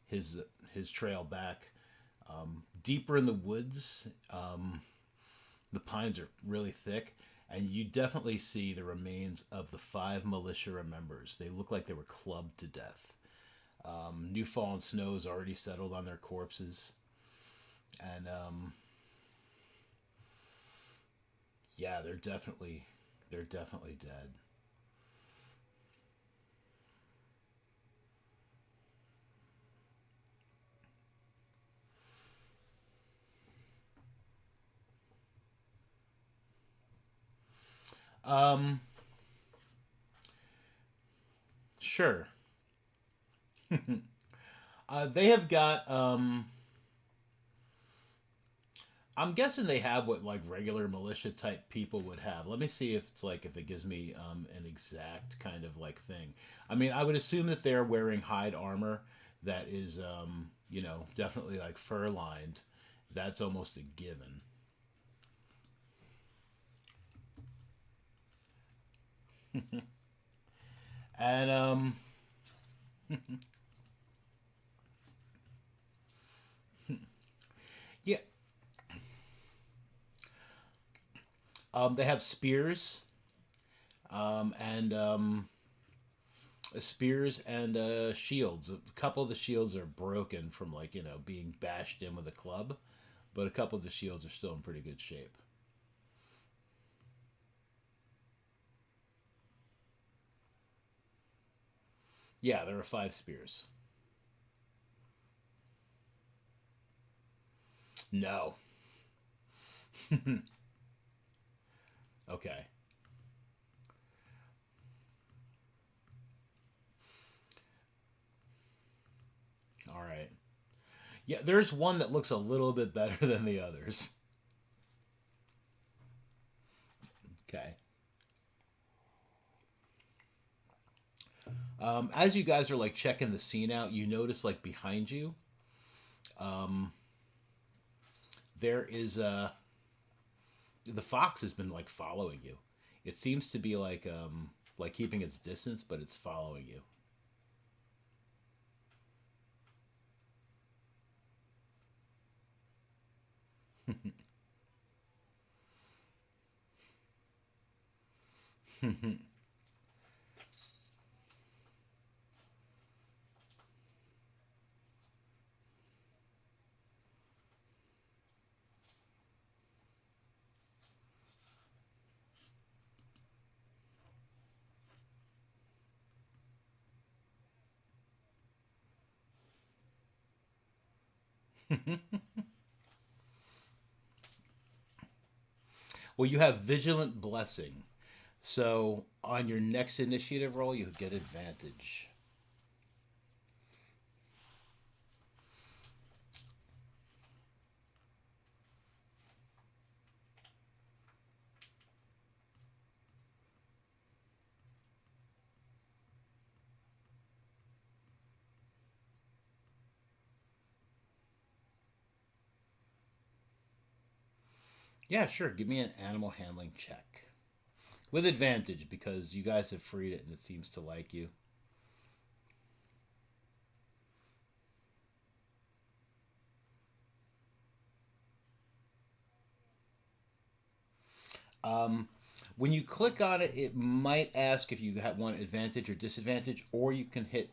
Speaker 1: his trail back deeper in the woods, the pines are really thick, and you definitely see the remains of the five militia members. They look like they were clubbed to death. New fallen snow has already settled on their corpses, and yeah, they're definitely dead. Um, sure. They have got I'm guessing they have what like regular militia type people would have. Let me see if it's like if it gives me an exact kind of like thing. I mean, I would assume that they're wearing hide armor that is you know, definitely like fur lined. That's almost a given. And yeah, they have spears and spears and shields. A couple of the shields are broken from like you know being bashed in with a club, but a couple of the shields are still in pretty good shape. Yeah, there are five spears. No. Okay. All right. Yeah, there's one that looks a little bit better than the others. Okay. As you guys are like checking the scene out, you notice like behind you, um, there is the fox has been like following you. It seems to be like keeping its distance, but it's following you. Well, you have vigilant blessing, so on your next initiative roll, you get advantage. Yeah, sure. Give me an animal handling check with advantage because you guys have freed it and it seems to like you. Um, when you click on it, it might ask if you have one advantage or disadvantage, or you can hit.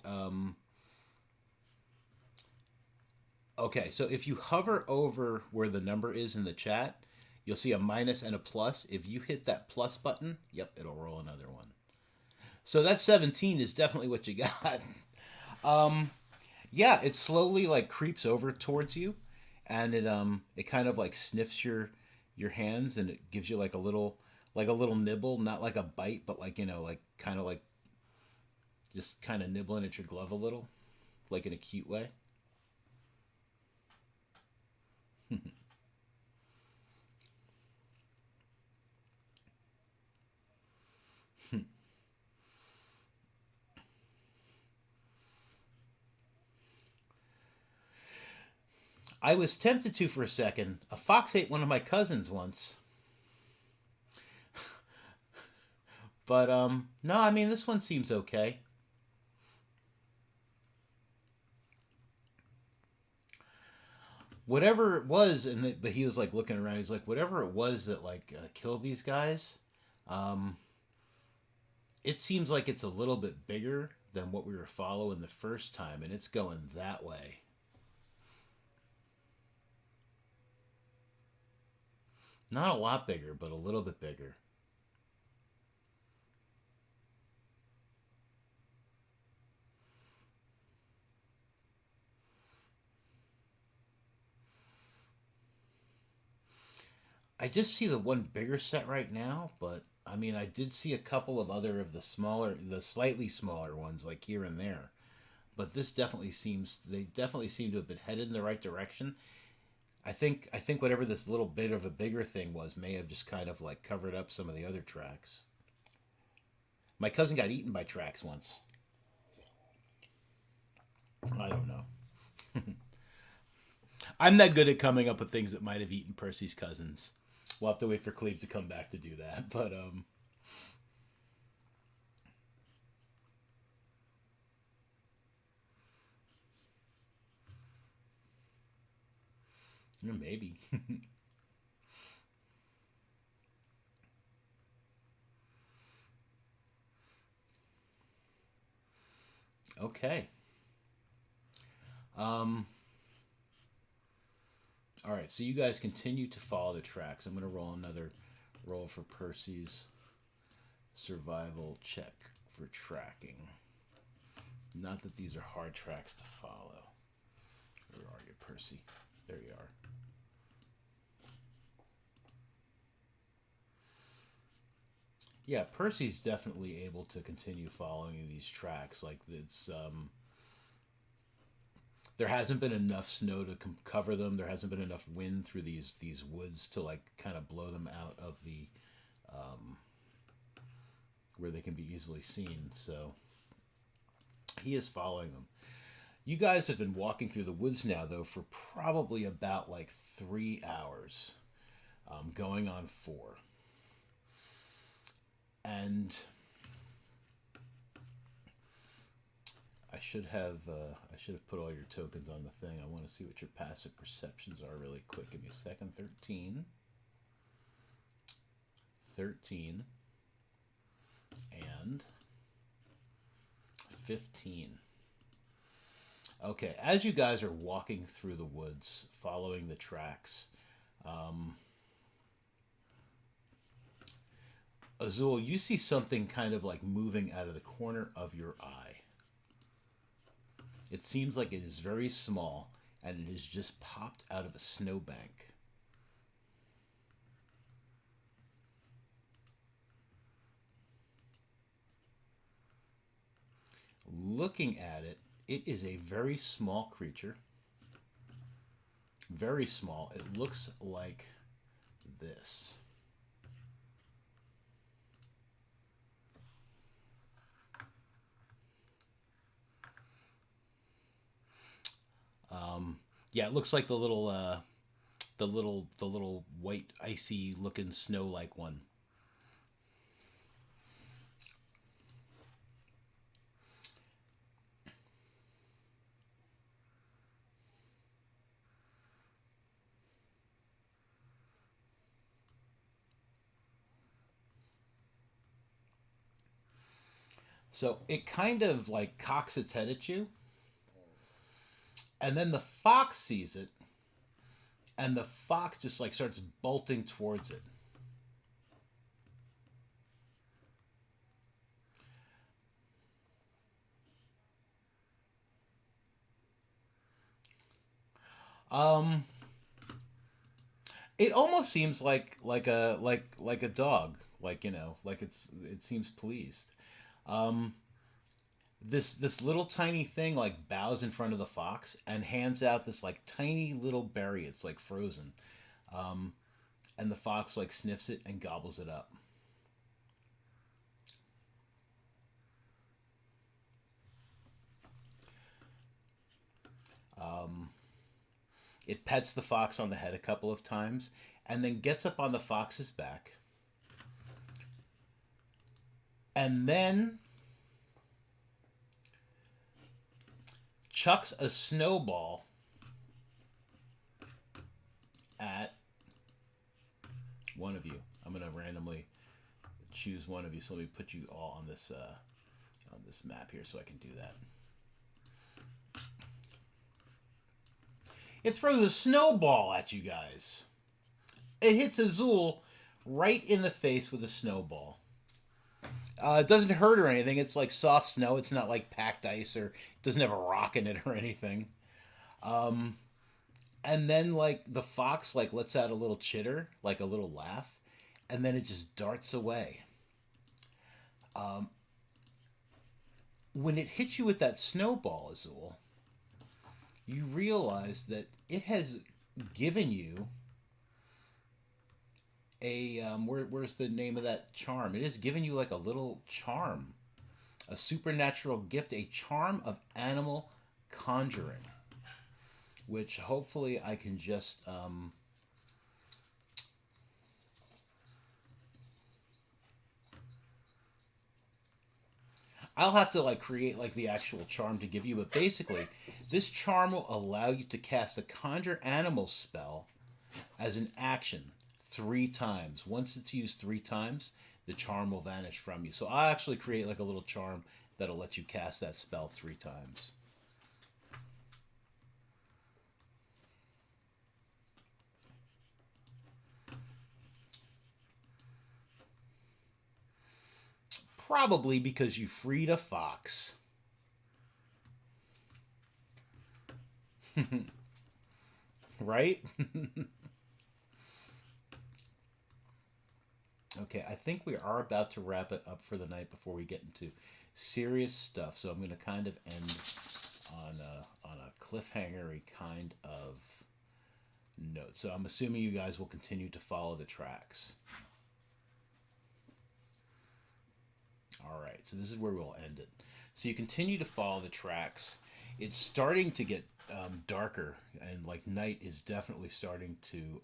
Speaker 1: Okay, so if you hover over where the number is in the chat, you'll see a minus and a plus. If you hit that plus button, yep, it'll roll another one. So that 17 is definitely what you got. Um, yeah, it slowly like creeps over towards you, and it kind of like sniffs your hands, and it gives you like a little nibble, not like a bite, but like you know like kind of like just kind of nibbling at your glove a little, like in a cute way. I was tempted to for a second. A fox ate one of my cousins once, but no, I mean this one seems okay. Whatever it was, but he was like looking around. He's like, whatever it was that like killed these guys. Um, it seems like it's a little bit bigger than what we were following the first time, and it's going that way. Not a lot bigger, but a little bit bigger. I just see the one bigger set right now, but I mean, I did see a couple of other of the slightly smaller ones, like here and there. But this definitely seems, they definitely seem to have been headed in the right direction. I think whatever this little bit of a bigger thing was may have just kind of like covered up some of the other tracks. My cousin got eaten by tracks once. I don't know. I'm not good at coming up with things that might have eaten Percy's cousins. We'll have to wait for Cleve to come back to do that. But maybe. Okay. Um. All right. So you guys continue to follow the tracks. I'm gonna roll another roll for Percy's survival check for tracking. Not that these are hard tracks to follow. Where are you, Percy? There you are. Yeah, Percy's definitely able to continue following these tracks. Like it's there hasn't been enough snow to cover them. There hasn't been enough wind through these woods to like kind of blow them out of the um, where they can be easily seen. So he is following them. You guys have been walking through the woods now, though, for probably about like 3 hours, going on 4. And I should have put all your tokens on the thing. I want to see what your passive perceptions are really quick. Give me a second. 13, 13, and 15. Okay, as you guys are walking through the woods, following the tracks, Azul, you see something kind of like moving out of the corner of your eye. It seems like it is very small, and it has just popped out of a snowbank. Looking at it, it is a very small creature. Very small. It looks like this. Yeah, it looks like the little white icy looking snow like one. So it kind of like cocks its head at you, and then the fox sees it, and the fox just like starts bolting towards it. Um, it almost seems like a dog, like like it seems pleased. Um, this little tiny thing like bows in front of the fox and hands out this like tiny little berry. It's like frozen, um, and the fox like sniffs it and gobbles it up. Um, it pets the fox on the head a couple of times and then gets up on the fox's back and then chucks a snowball at one of you. I'm gonna randomly choose one of you. So let me put you all on this map here so I can do that. It throws a snowball at you guys. It hits Azul right in the face with a snowball. It doesn't hurt or anything. It's like soft snow. It's not like packed ice or it doesn't have a rock in it or anything. Um, and then like the fox like lets out a little chitter, like a little laugh, and then it just darts away. Um, when it hits you with that snowball, Azul, you realize that it has given you a where's the name of that charm? It is giving you like a little charm, a supernatural gift, a charm of animal conjuring, which hopefully I can just I'll have to like create like the actual charm to give you, but basically this charm will allow you to cast a conjure animal spell as an action 3 times. Once it's used 3 times, the charm will vanish from you. So I'll actually create like a little charm that'll let you cast that spell 3 times. Probably because you freed a fox. Right? Okay, I think we are about to wrap it up for the night before we get into serious stuff. So I'm going to kind of end on a cliffhangery kind of note. So I'm assuming you guys will continue to follow the tracks. All right, so this is where we'll end it. So you continue to follow the tracks. It's starting to get darker, and like night is definitely starting to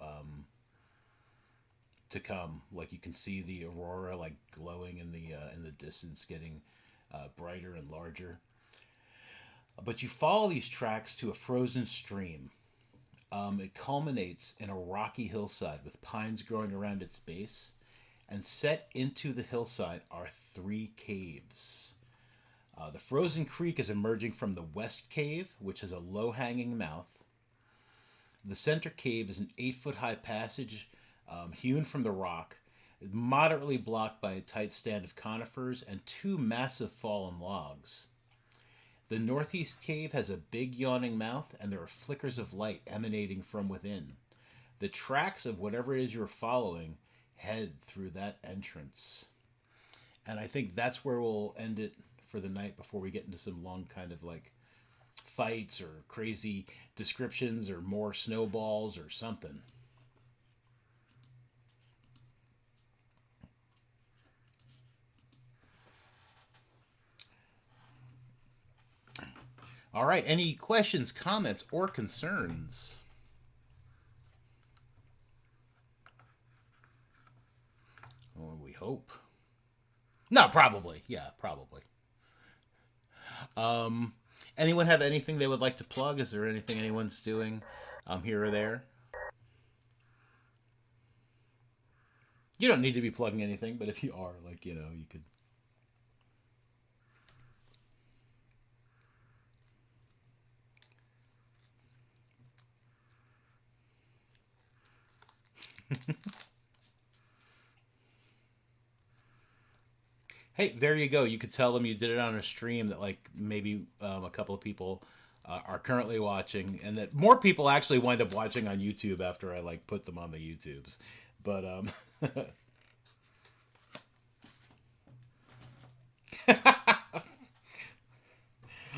Speaker 1: come. Like you can see the aurora like glowing in the distance, getting brighter and larger. But you follow these tracks to a frozen stream. It culminates in a rocky hillside with pines growing around its base, and set into the hillside are 3 caves. The frozen creek is emerging from the west cave, which has a low-hanging mouth. The center cave is an 8-foot high passage hewn from the rock, moderately blocked by a tight stand of conifers and 2 massive fallen logs. The northeast cave has a big yawning mouth, and there are flickers of light emanating from within. The tracks of whatever it is you're following head through that entrance. And I think that's where we'll end it for the night before we get into some long kind of like fights or crazy descriptions or more snowballs or something. All right, any questions, comments, or concerns? Well, we hope. No, probably. Yeah, probably. Anyone have anything they would like to plug? Is there anything anyone's doing here or there? You don't need to be plugging anything, but if you are, like, you know, you could. Hey, there you go. You could tell them you did it on a stream that like maybe a couple of people are currently watching, and that more people actually wind up watching on YouTube after I like put them on the YouTubes. But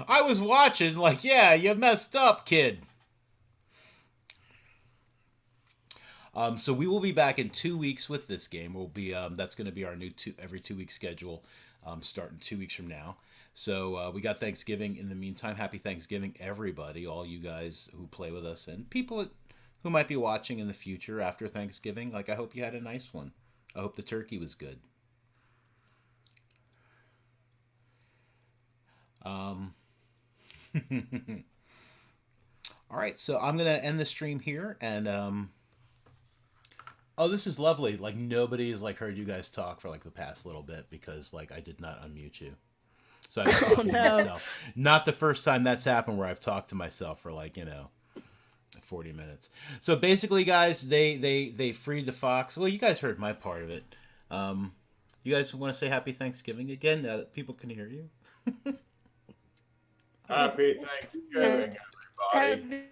Speaker 1: I was watching like, yeah, you messed up, kid. So we will be back in 2 weeks with this game. We'll be that's going to be our new every 2 week schedule, starting 2 weeks from now. So we got Thanksgiving in the meantime. Happy Thanksgiving, everybody, all you guys who play with us, and people who might be watching in the future after Thanksgiving. Like, I hope you had a nice one. I hope the turkey was good. All right, so I'm gonna end the stream here, and oh, this is lovely. Like, nobody's like heard you guys talk for like the past little bit because like I did not unmute you. So I'm talking to myself. Not the first time that's happened where I've talked to myself for like, 40 minutes. So basically, guys, they freed the fox. Well, you guys heard my part of it. You guys want to say Happy Thanksgiving again now that people can hear you?
Speaker 3: Happy Thanksgiving, everybody.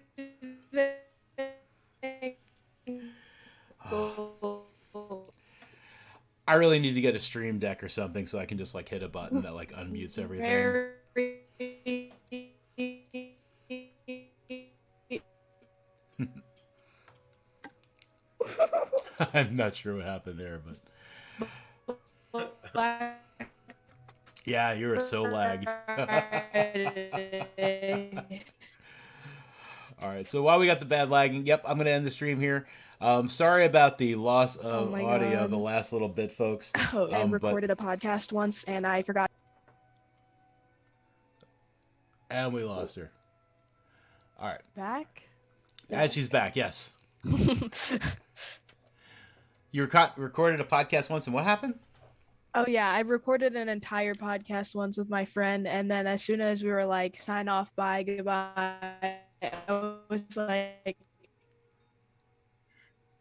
Speaker 1: I really need to get a stream deck or something so I can just like hit a button that like unmutes everything. I'm not sure what happened there, but yeah, you were so lagged. All right, so while we got the bad lagging, yep, I'm gonna end the stream here. Sorry about the loss
Speaker 2: Oh
Speaker 1: of
Speaker 2: my
Speaker 1: audio
Speaker 2: God.
Speaker 1: the last little bit, folks.
Speaker 2: I recorded a podcast once and I forgot.
Speaker 1: And we lost her. All right,
Speaker 2: Back?
Speaker 1: and she's back. Yes, you recorded a podcast once, and what happened?
Speaker 2: Oh yeah, I recorded an entire podcast once with my friend, and then as soon as we were like, sign off, bye, goodbye, I was like,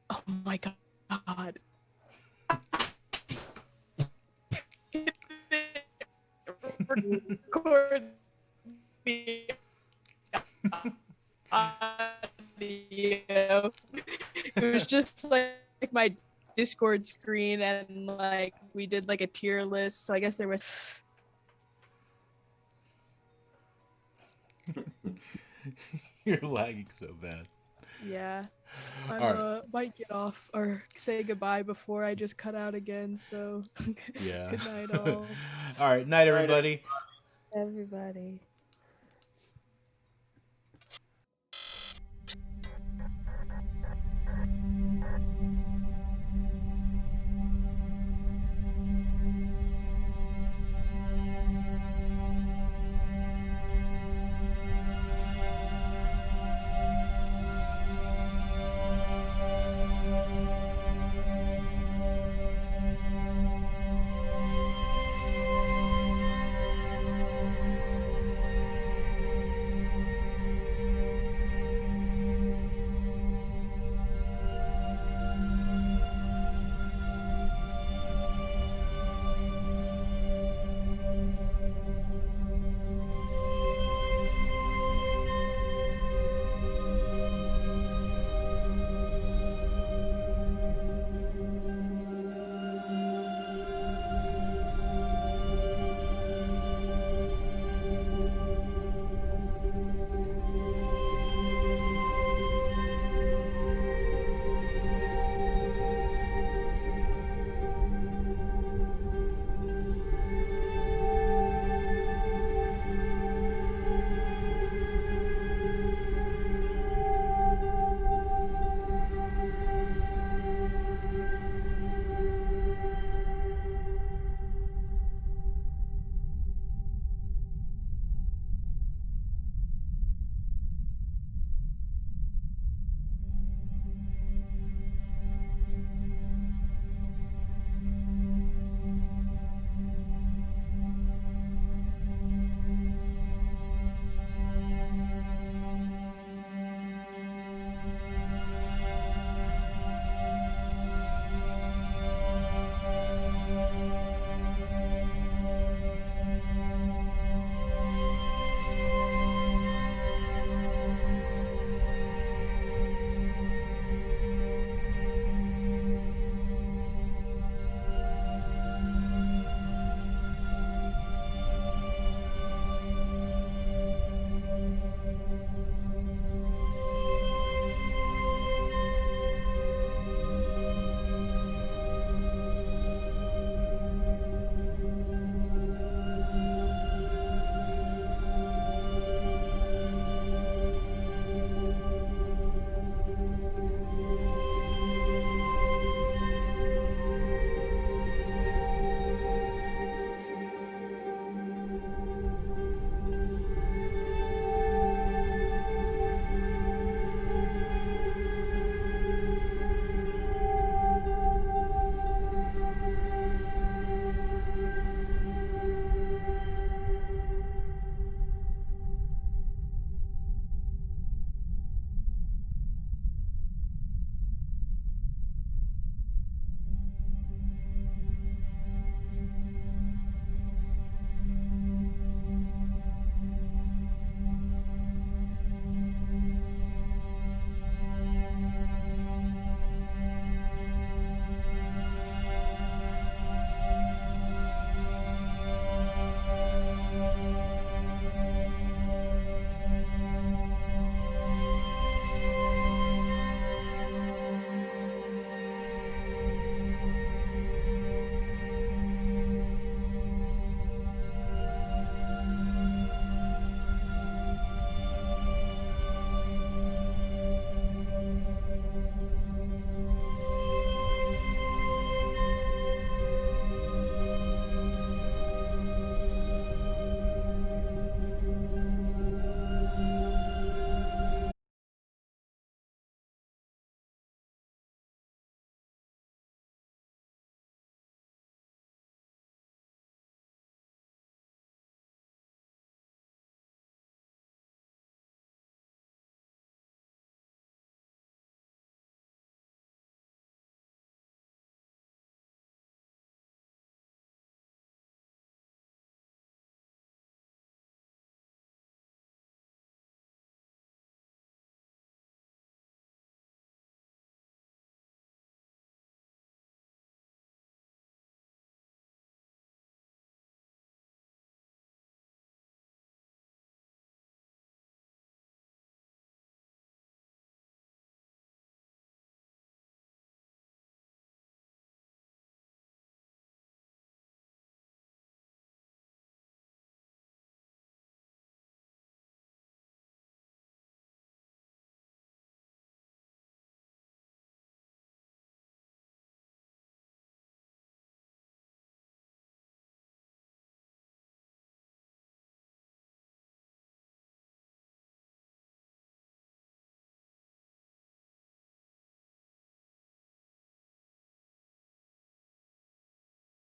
Speaker 2: oh my God. Record the audio. It was just like my Discord screen, and like we did like a tier list. So I guess there was.
Speaker 1: You're lagging so bad.
Speaker 2: Yeah, I
Speaker 1: All
Speaker 2: might get off or say goodbye before I just cut out again. So
Speaker 1: Yeah.
Speaker 2: good night, all.
Speaker 1: All right, night, everybody.
Speaker 4: Everybody.